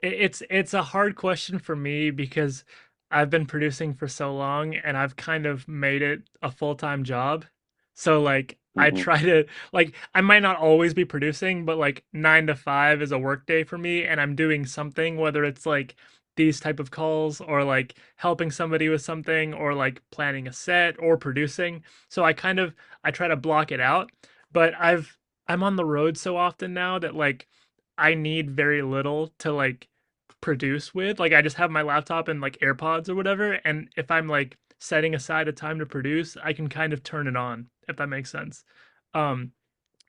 it's a hard question for me because I've been producing for so long and I've kind of made it a full-time job. So like I Mhm. try to like I might not always be producing, but like 9 to 5 is a work day for me and I'm doing something, whether it's like these type of calls or like helping somebody with something or like planning a set or producing. So I try to block it out, but I'm on the road so often now that like I need very little to like produce with. Like I just have my laptop and like AirPods or whatever, and if I'm like setting aside a time to produce, I can kind of turn it on, if that makes sense. Um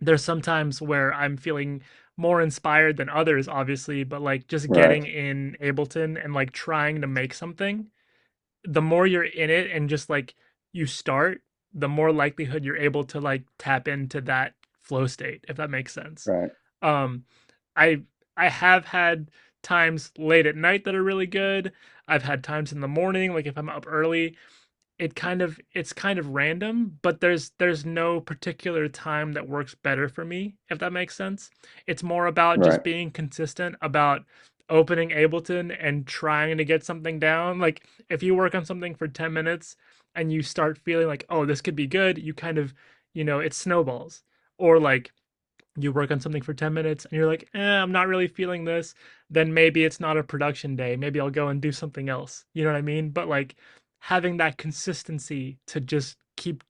there's some times where I'm feeling more inspired than others, obviously, but like just right, getting in Ableton and like trying to make something, the more you're in it and just like you start, the more likelihood you're able to like tap into that flow state, if that makes sense. right, Um, I I have had times late at night that are really good. I've had times in the morning, like if I'm up early, it's kind of random, but there's no particular time that works better for me, if that makes sense. It's more about just right, being consistent about opening Ableton and trying to get something down. Like if you work on something for 10 minutes and you start feeling like, "Oh, this could be good," you kind of, it snowballs. Or like you work on something for 10 minutes and you're like, I'm not really feeling this, then maybe it's not a production day. Maybe I'll go and do something else. You know what I mean? But like having that consistency to just keep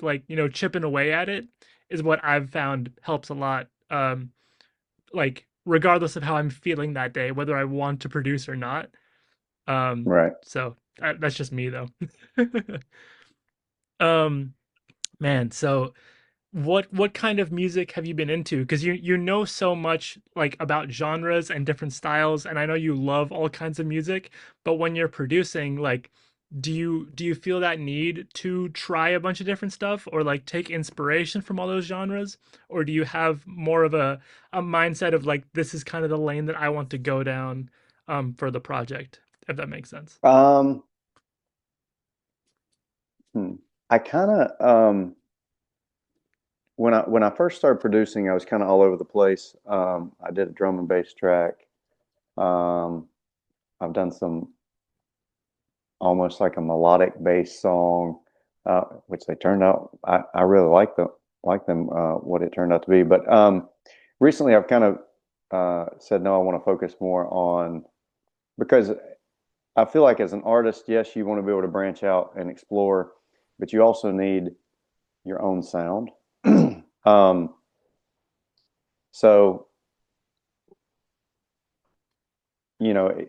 like, chipping away at it is what I've found helps a lot. Like regardless of how I'm feeling that day, whether I want to produce or not. Um, right. so that's just me though. um, man, so what kind of music have you been into? Because you know so much like about genres and different styles, and I know you love all kinds of music, but when you're producing, like do you feel that need to try a bunch of different stuff or like take inspiration from all those genres? Or do you have more of a mindset of like this is kind of the lane that I want to go down for the project, if that makes sense? Um, hmm. I kind of when I first started producing, I was kind of all over the place. I did a drum and bass track. Um, I've done some almost like a melodic bass song, which they turned out. I really like them what it turned out to be. But recently, I've kind of said no. I want to focus more on because I feel like as an artist, yes, you want to be able to branch out and explore, but you also need your own sound. um, so you know,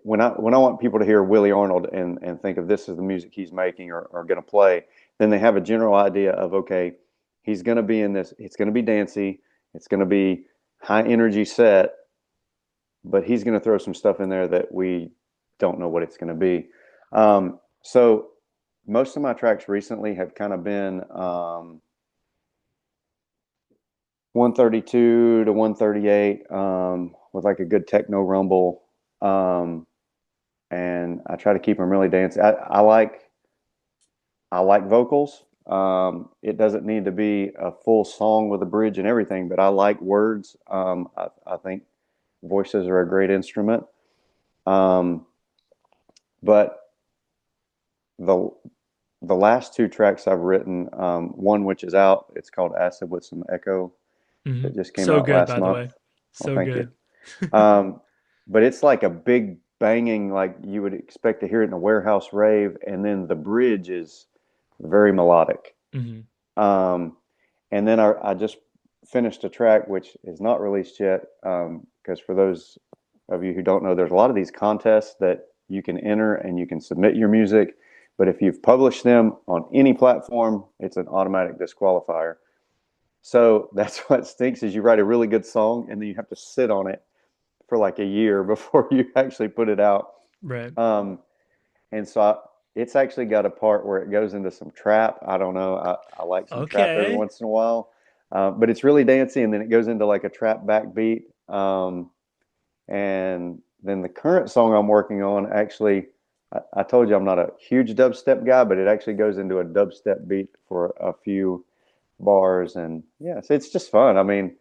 when I want people to hear Willie Arnold and think of this as the music he's making or going to play, then they have a general idea of okay, he's going to be in this. It's going to be dancey. It's going to be high energy set, but he's going to throw some stuff in there that we don't know what it's going to be. So most of my tracks recently have kind of been 132 to 138 with like a good techno rumble. Um, and I try to keep them really dancing. I like vocals. It doesn't need to be a full song with a bridge and everything, but I like words. I think voices are a great instrument. Um, but the the last two tracks I've written, one which is out, it's called Acid with Some Echo, that just came So out good, last by the month. way. Well, So thank you. good. Um, but it's like a big banging, like you would expect to hear it in a warehouse rave, and then the bridge is very melodic. Hmm. Um, and then I just finished a track which is not released yet, because for those of you who don't know, there's a lot of these contests that you can enter and you can submit your music, but if you've published them on any platform, it's an automatic disqualifier. So that's what stinks is you write a really good song and then you have to sit on it for like a year before you actually put it out. Right. Um, and so it's actually got a part where it goes into some trap. I don't know. I like some trap every Okay. once in a while, but it's really dancey, and then it goes into like a trap backbeat. And then the current song I'm working on actually, I told you I'm not a huge dubstep guy, but it actually goes into a dubstep beat for a few bars, and yeah, so it's just fun. I mean,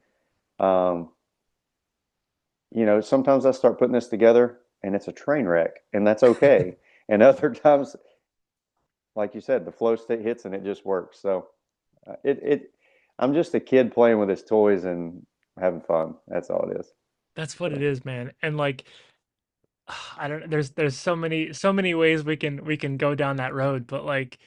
um, sometimes I start putting this together and it's a train wreck, and that's okay. And other times, like you said, the flow state hits and it just works. So I'm just a kid playing with his toys and having fun. That's all it is. That's what it So, is, man. And like I don't there's so many ways we can go down that road, but like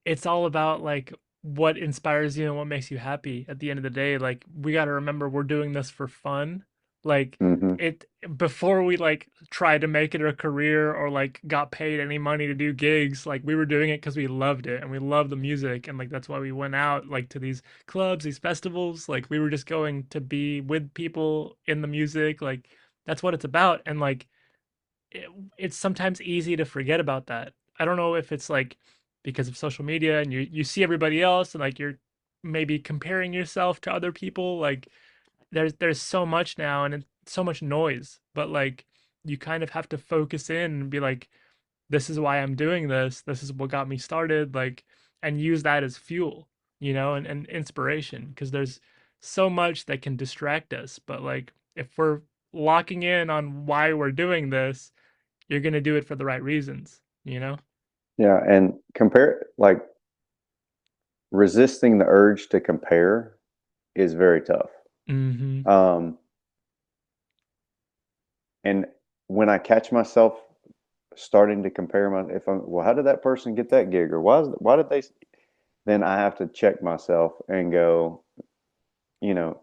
it's all about like what inspires you and what makes you happy at the end of the day. Like we got to remember we're doing this for fun. Like hmm it before we like tried to make it a career or like got paid any money to do gigs, like we were doing it because we loved it and we loved the music and like that's why we went out like to these clubs, these festivals. Like we were just going to be with people in the music. Like that's what it's about. And like it, it's sometimes easy to forget about that. I don't know if it's like because of social media and you see everybody else and like you're maybe comparing yourself to other people. Like there's so much now and it's so much noise, but like you kind of have to focus in and be like, this is why I'm doing this. This is what got me started. Like, and use that as fuel, and inspiration because there's so much that can distract us. But like if we're locking in on why we're doing this, you're going to do it for the right reasons. yeah, and compare like resisting the urge to compare is very tough. Hmm. Um, and when I catch myself starting to compare if I'm, well, how did that person get that gig, or why did they? Then I have to check myself and go, you know,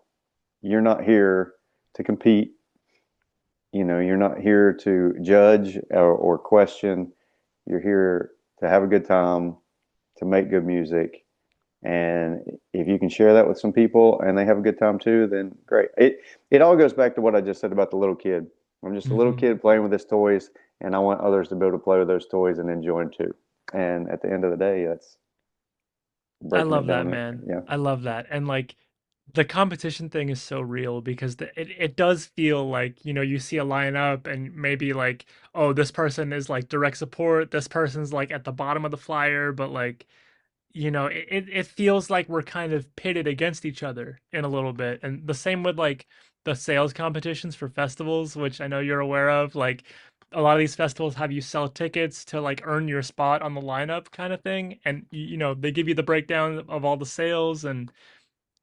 you're not here to compete. You're not here to judge or question. You're here to have a good time, to make good music. And if you can share that with some people and they have a good time too, then great. It all goes back to what I just said about the little kid. I'm just a little Hmm. kid playing with his toys, and I want others to be able to play with those toys and enjoy them too. And at the end of the day, that's I breaking it love that, down. man. Yeah. I love that. And like the competition thing is so real because it does feel like, you see a lineup and maybe like, oh, this person is like direct support, this person's like at the bottom of the flyer, but like, it feels like we're kind of pitted against each other in a little bit. And the same with like the sales competitions for festivals, which I know you're aware of. Like a lot of these festivals have you sell tickets to like earn your spot on the lineup kind of thing. And they give you the breakdown of all the sales and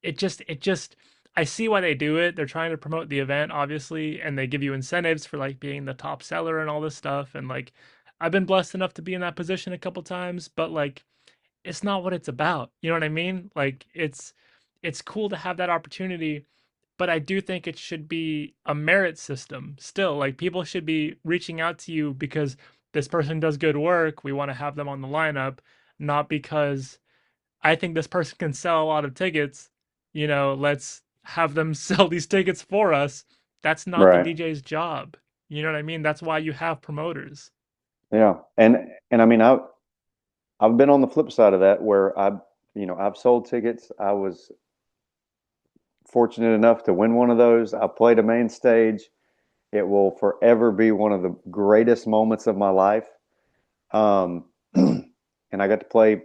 it just I see why they do it. They're trying to promote the event, obviously, and they give you incentives for like being the top seller and all this stuff. And like I've been blessed enough to be in that position a couple times, but like it's not what it's about. You know what I mean? Like it's cool to have that opportunity, but I do think it should be a merit system still. Like people should be reaching out to you because this person does good work. We want to have them on the lineup, not because I think this person can sell a lot of tickets. Let's have them sell these tickets for us. That's not the Right. DJ's job. You know what I mean? That's why you have promoters. Yeah. And I mean, I've been on the flip side of that where I've sold tickets. I was fortunate enough to win one of those. I played a main stage. It will forever be one of the greatest moments of my life. Um, and I got to play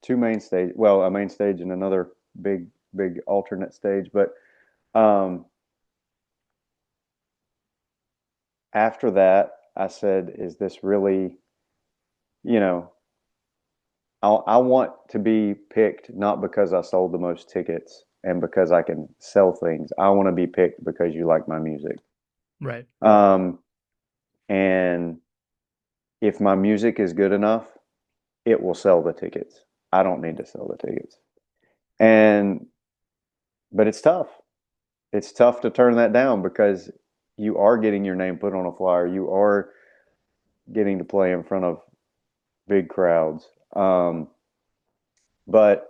two main stage, well, a main stage and another big, big alternate stage. But um, after that, I said, is this really, you know, I want to be picked not because I sold the most tickets and because I can sell things. I want to be picked because you like my music. Right. Um, and if my music is good enough, it will sell the tickets. I don't need to sell the tickets. And but it's tough. It's tough to turn that down because you are getting your name put on a flyer. You are getting to play in front of big crowds. But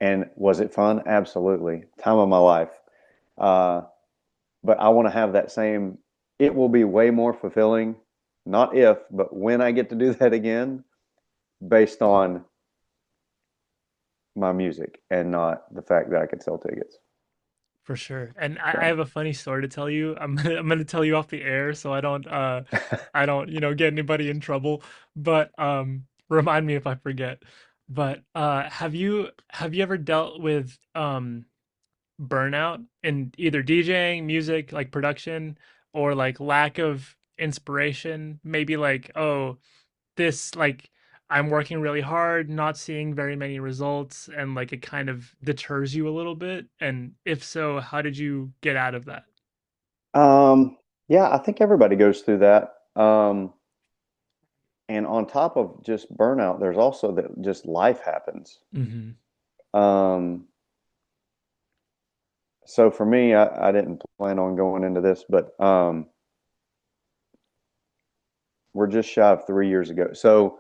and was it fun? Absolutely. Time of my life. Uh, but I want to have that same, it will be way more fulfilling, not if, but when I get to do that again, based on my music and not the fact that I could sell tickets. For sure. And I So, have a funny story to tell you. I'm gonna tell you off the air so I don't, get anybody in trouble. But remind me if I forget. But have you ever dealt with burnout in either DJing, music, like production, or like lack of inspiration? Maybe like, oh, this like I'm working really hard, not seeing very many results, and like it kind of deters you a little bit? And if so, how did you get out of that? yeah, I think everybody goes through that. And on top of just burnout, there's also that just life happens. Hmm. Um, so for me, I didn't plan on going into this, but we're just shy of 3 years ago. So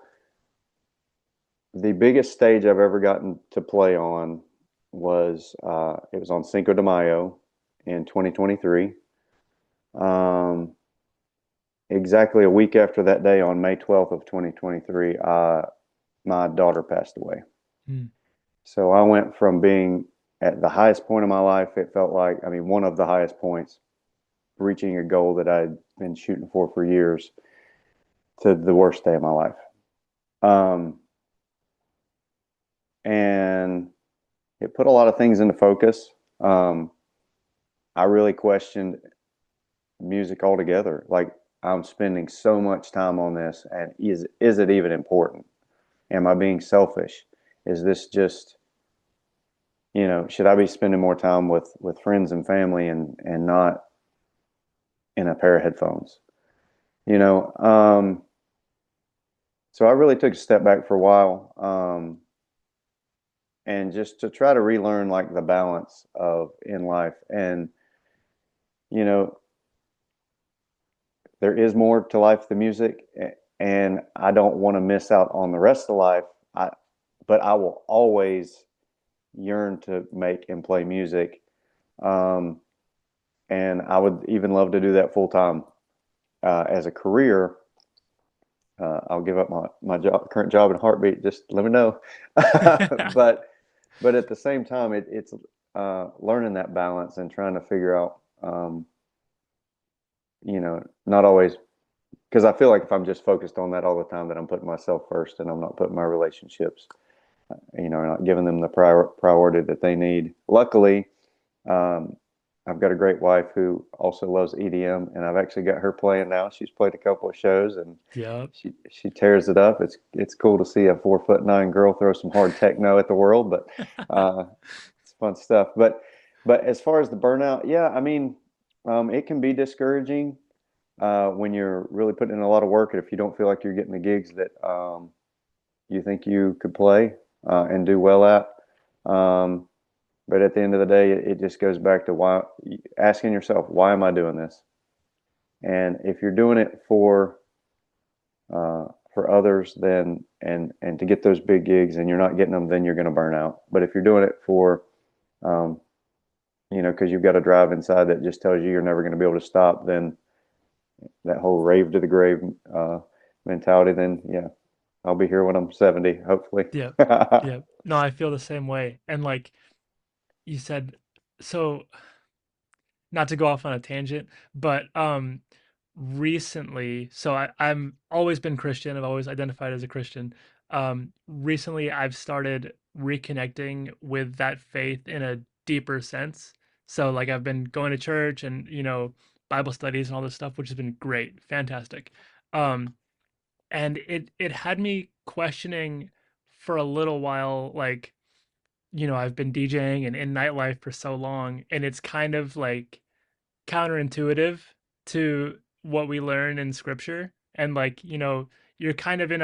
the biggest stage I've ever gotten to play on was it was on Cinco de Mayo in 2023. Um, exactly a week after that day, on May 12th of 2023, my daughter passed away. Mm. So I went from being at the highest point of my life, it felt like, I mean, one of the highest points, reaching a goal that I'd been shooting for years, to the worst day of my life. Um, and it put a lot of things into focus. Um, I really questioned music altogether. Like, I'm spending so much time on this, and is it even important? Am I being selfish? Is this just, should I be spending more time with friends and family and not in a pair of headphones? You know, so I really took a step back for a while, and just to try to relearn like the balance of in life. And you know, there is more to life than music, and I don't want to miss out on the rest of life. But I will always yearn to make and play music, um, and I would even love to do that full time as a career. I'll give up my current job in a heartbeat. Just let me know. but but at the same time, it's learning that balance and trying to figure out, not always, because I feel like if I'm just focused on that all the time, that I'm putting myself first and I'm not putting my relationships, not giving them the priority that they need. Luckily, um, I've got a great wife who also loves EDM, and I've actually got her playing now. She's played a couple of shows, and Yep. she tears it up. It's cool to see a 4'9" girl throw some hard techno at the world, but it's fun stuff. But as far as the burnout, yeah, I mean, it can be discouraging when you're really putting in a lot of work, and if you don't feel like you're getting the gigs that you think you could play and do well at. Um, but at the end of the day, it just goes back to why, asking yourself, why am I doing this? And if you're doing it uh, for others, then and to get those big gigs, and you're not getting them, then you're going to burn out. But if you're doing it for, um, because you've got a drive inside that just tells you you're never going to be able to stop, then that whole rave to the grave uh, mentality, then yeah, I'll be here when I'm 70, hopefully. Yeah. Yeah. No, I feel the same way. And like you said, so not to go off on a tangent, but recently, so I'm always been Christian, I've always identified as a Christian. Recently I've started reconnecting with that faith in a deeper sense. So like I've been going to church and, Bible studies and all this stuff, which has been great, fantastic. Um, and it had me questioning for a little while, like, I've been DJing and in nightlife for so long, and it's kind of like counterintuitive to what we learn in scripture. And like, you're kind of in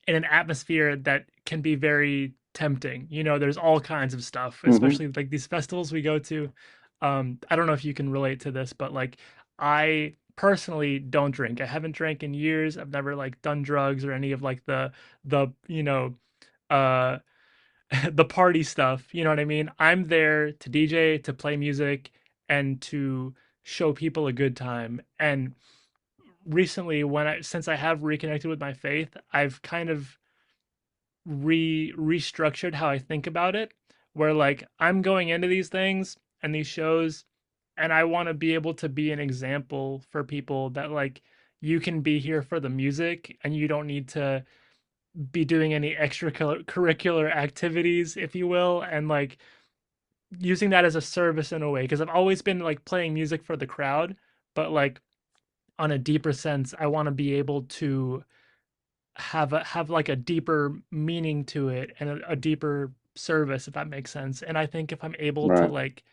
an atmosphere that can be very tempting. There's all kinds of stuff, Hmm. especially like these festivals we go to. I don't know if you can relate to this, but like I personally don't drink. I haven't drank in years. I've never like done drugs or any of like the uh the party stuff. You know what I mean? I'm there to DJ, to play music, and to show people a good time. And recently, since I have reconnected with my faith, I've kind of restructured how I think about it, where like I'm going into these things and these shows, and I want to be able to be an example for people that like you can be here for the music and you don't need to be doing any extracurricular activities, if you will, and like using that as a service in a way, because I've always been like playing music for the crowd, but like on a deeper sense, I want to be able to have like a deeper meaning to it and a deeper service, if that makes sense. And I think if I'm able to Right. like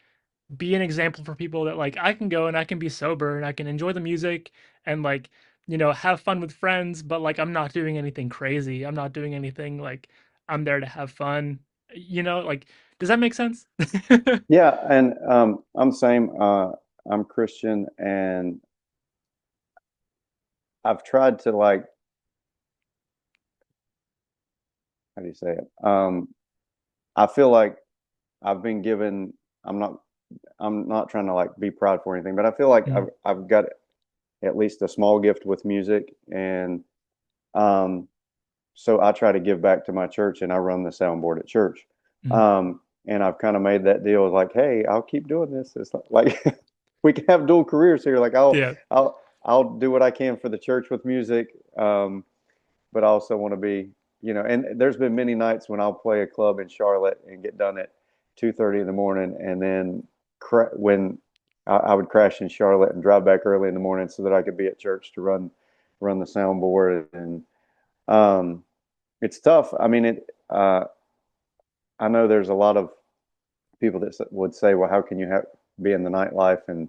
be an example for people that like I can go and I can be sober and I can enjoy the music and like have fun with friends, but like I'm not doing anything crazy. I'm not doing anything like I'm there to have fun. Like does that make sense? Yeah, and I'm same. I'm Christian, and I've tried to like, how do you say it? I feel like I've been given. I'm not. I'm not trying to like be prideful or anything, but I feel like Mm, I've got at least a small gift with music, and um, so I try to give back to my church, and I run the soundboard at church. mm. And I've kind of made that deal like, hey, I'll keep doing this. It's like we can have dual careers here. Like Yeah. I'll do what I can for the church with music, but I also want to be, and there's been many nights when I'll play a club in Charlotte and get done at 2:30 in the morning, and then when I would crash in Charlotte and drive back early in the morning so that I could be at church to run the soundboard. And um, it's tough. I mean, I know there's a lot of people that would say, well, how can you be in the nightlife and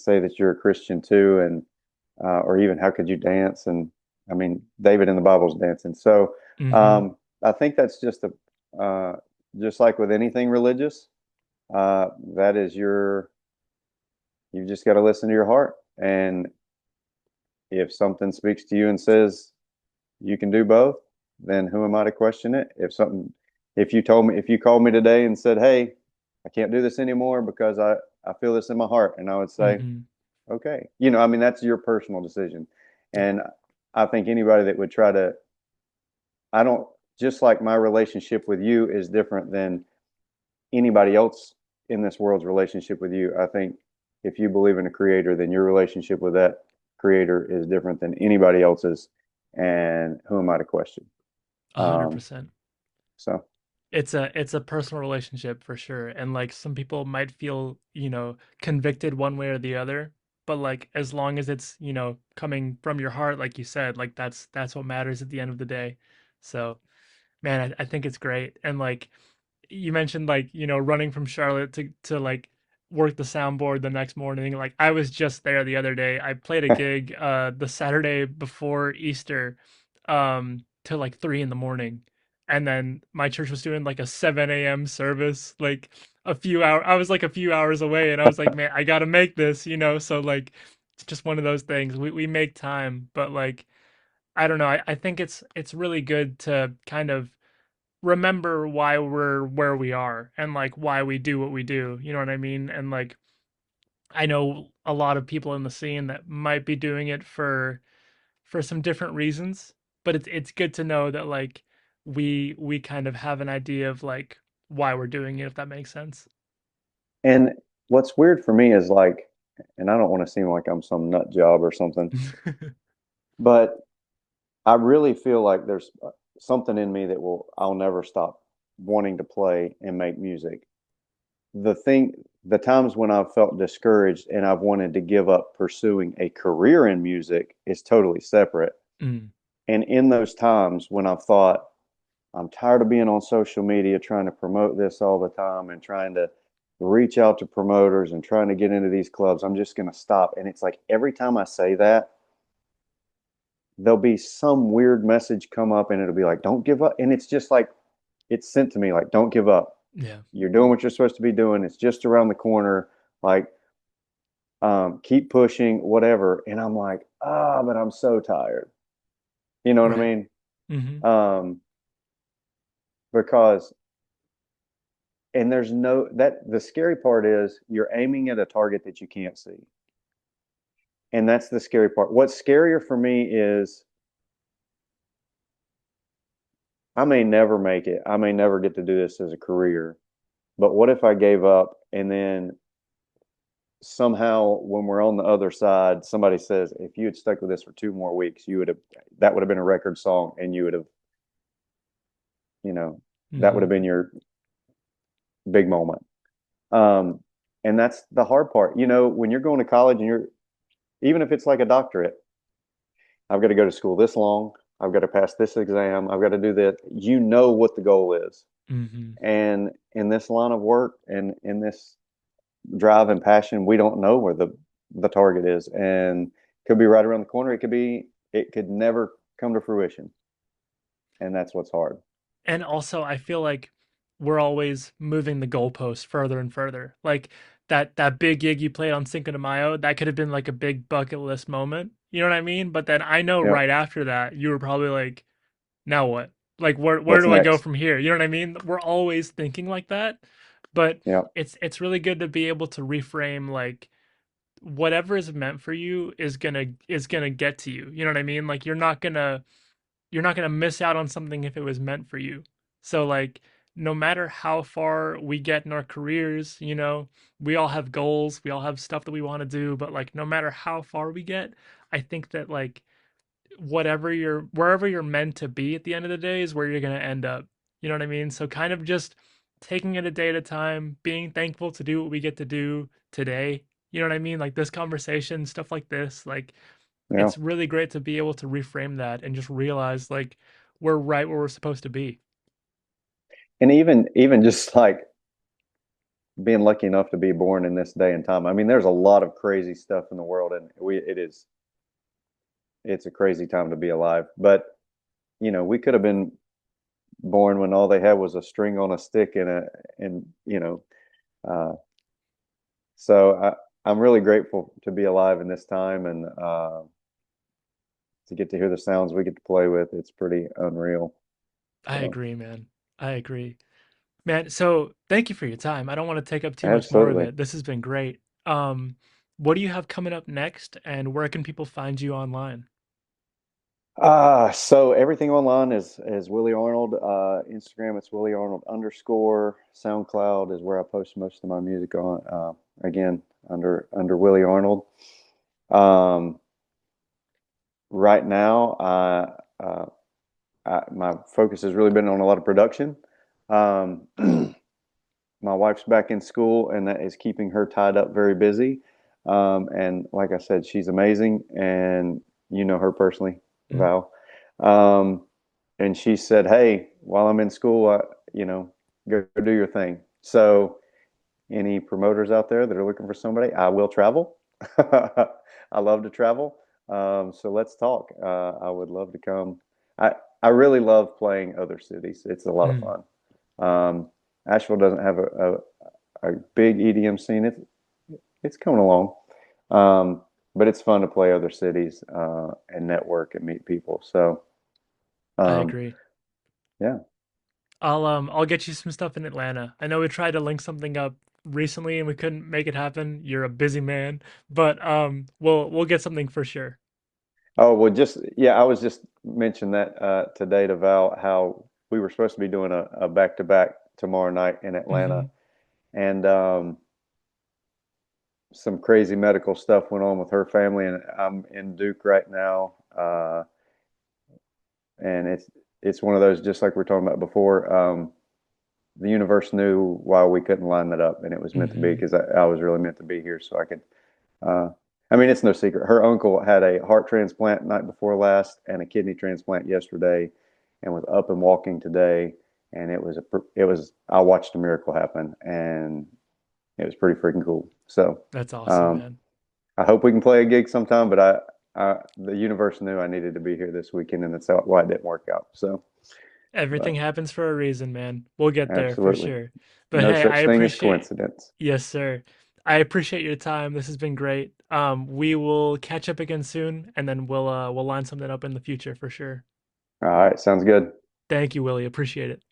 say that you're a Christian too, and or even how could you dance? And I mean, David in the Bible's dancing. So Hmm. I think that's just like with anything religious, that is you've just got to listen to your heart. And if something speaks to you and says you can do both, then who am I to question it? If you called me today and said, hey, I can't do this anymore because I feel this in my heart, and I would say, Hmm. okay, I mean, that's your personal decision. Yeah. And I think anybody that would try to, I don't, just like my relationship with you is different than anybody else in this world's relationship with you. I think if you believe in a creator, then your relationship with that creator is different than anybody else's. And who am I to question? A hundred Um, percent. so, It's a personal relationship for sure. And like some people might feel, convicted one way or the other, but like as long as it's, coming from your heart, like you said, like that's what matters at the end of the day. So man, I think it's great. And like you mentioned like, running from Charlotte to like work the soundboard the next morning. Like I was just there the other day. I played a gig the Saturday before Easter till like 3 in the morning. And then my church was doing like a 7 a.m. service, like a few hours. I was like a few hours away, and I was like, man, I gotta make this. So like it's just one of those things. We make time, but like I don't know. I think it's really good to kind of remember why we're where we are and like why we do what we do. You know what I mean? And like I know a lot of people in the scene that might be doing it for some different reasons, but it's good to know that like we kind of have an idea of like why we're doing it, if that makes sense. And what's weird for me is like, and I don't want to seem like I'm some nut job or something, but I really feel like there's something in me that I'll never stop wanting to play and make music. The times when I've felt discouraged and I've wanted to give up pursuing a career in music is totally separate. Mm, And in those times when I've thought, I'm tired of being on social media trying to promote this all the time and trying to reach out to promoters and trying to get into these clubs, I'm just going to stop. And it's like every time I say that, there'll be some weird message come up and it'll be like, don't give up. And it's just like, it's sent to me like, don't give up. yeah, You're doing what you're supposed to be doing. It's just around the corner. Like, keep pushing, whatever. And I'm like, but I'm so tired. You know what I right. mean? Hmm. Because, and there's no, that the scary part is you're aiming at a target that you can't see. And that's the scary part. What's scarier for me is I may never make it. I may never get to do this as a career. But what if I gave up and then somehow when we're on the other side, somebody says, if you had stuck with this for 2 more weeks, that would have been a record song and you would have, you know, that would have Hmm. been your big moment. Um, and that's the hard part. When you're going to college and even if it's like a doctorate, I've got to go to school this long. I've got to pass this exam. I've got to do that. You know what the goal is. Hmm. And in this line of work and in this drive and passion, we don't know where the target is. And it could be right around the corner. It could never come to fruition. And that's what's hard. And also, I feel like we're always moving the goalpost further and further. Like that big gig you played on Cinco de Mayo, that could have been like a big bucket list moment. You know what I mean? But then I know Yeah. right after that, you were probably like, now what? Like where What's do I go next? from here? You know what I mean? We're always thinking like that. But Yeah. it's really good to be able to reframe like whatever is meant for you is gonna get to you. You know what I mean? Like you're not gonna miss out on something if it was meant for you. So like no matter how far we get in our careers, we all have goals, we all have stuff that we want to do, but like no matter how far we get, I think that like wherever you're meant to be at the end of the day is where you're gonna end up. You know what I mean? So kind of just taking it a day at a time, being thankful to do what we get to do today. You know what I mean? Like this conversation, stuff like this, like Yeah. it's really great to be able to reframe that and just realize like we're right where we're supposed to be. And even just like being lucky enough to be born in this day and time. I mean, there's a lot of crazy stuff in the world, and it's a crazy time to be alive. But we could have been born when all they had was a string on a stick and uh, so I'm really grateful to be alive in this time and to get to hear the sounds we get to play with. It's pretty unreal. I So agree, man. I agree. Man, so thank you for your time. I don't want to take up too much more of absolutely. it. This has been great. What do you have coming up next and where can people find you online? So everything online is Willie Arnold. Instagram it's Willie Arnold underscore. SoundCloud is where I post most of my music on. Again, under Willie Arnold. Um, right now, my focus has really been on a lot of production. Um, my wife's back in school, and that is keeping her tied up very busy. And like I said, she's amazing, and you know her personally, Mm, Val. Um, and she said, "Hey, while I'm in school, go do your thing." So, any promoters out there that are looking for somebody, I will travel. I love to travel. So let's talk. I would love to come. I I really love playing other cities. It's a lot of mm, fun. Um, Asheville doesn't have a big EDM scene. It's coming along, but it's fun to play other cities and network and meet people. So I um, agree. yeah, I'll get you some stuff in Atlanta. I know we tried to link something up recently and we couldn't make it happen. You're a busy man, but we'll get something for sure. Oh, well, just yeah, I was just mentioning that today to Val how we were supposed to be doing a back-to-back tomorrow night in Atlanta, Hmm. and some crazy medical stuff went on with her family, and I'm in Duke right now, and it's one of those just like we are talking about before. The universe knew why we couldn't line that up, and it was meant to be Hmm. because I was really meant to be here, so I could. Uh, I mean, it's no secret. Her uncle had a heart transplant night before last and a kidney transplant yesterday, and was up and walking today. And it was. I watched a miracle happen, and it was pretty freaking cool. So, That's awesome, um, man. I hope we can play a gig sometime. But the universe knew I needed to be here this weekend, and that's why it didn't work out. So, Everything but happens for a reason, man. We'll get there for absolutely, sure. But no hey, I such thing as appreciate, coincidence. yes, sir. I appreciate your time. This has been great. We will catch up again soon, and then we'll line something up in the future for sure. All right, sounds good. Thank you, Willie. Appreciate it.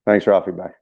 Thanks, Rafi. Bye.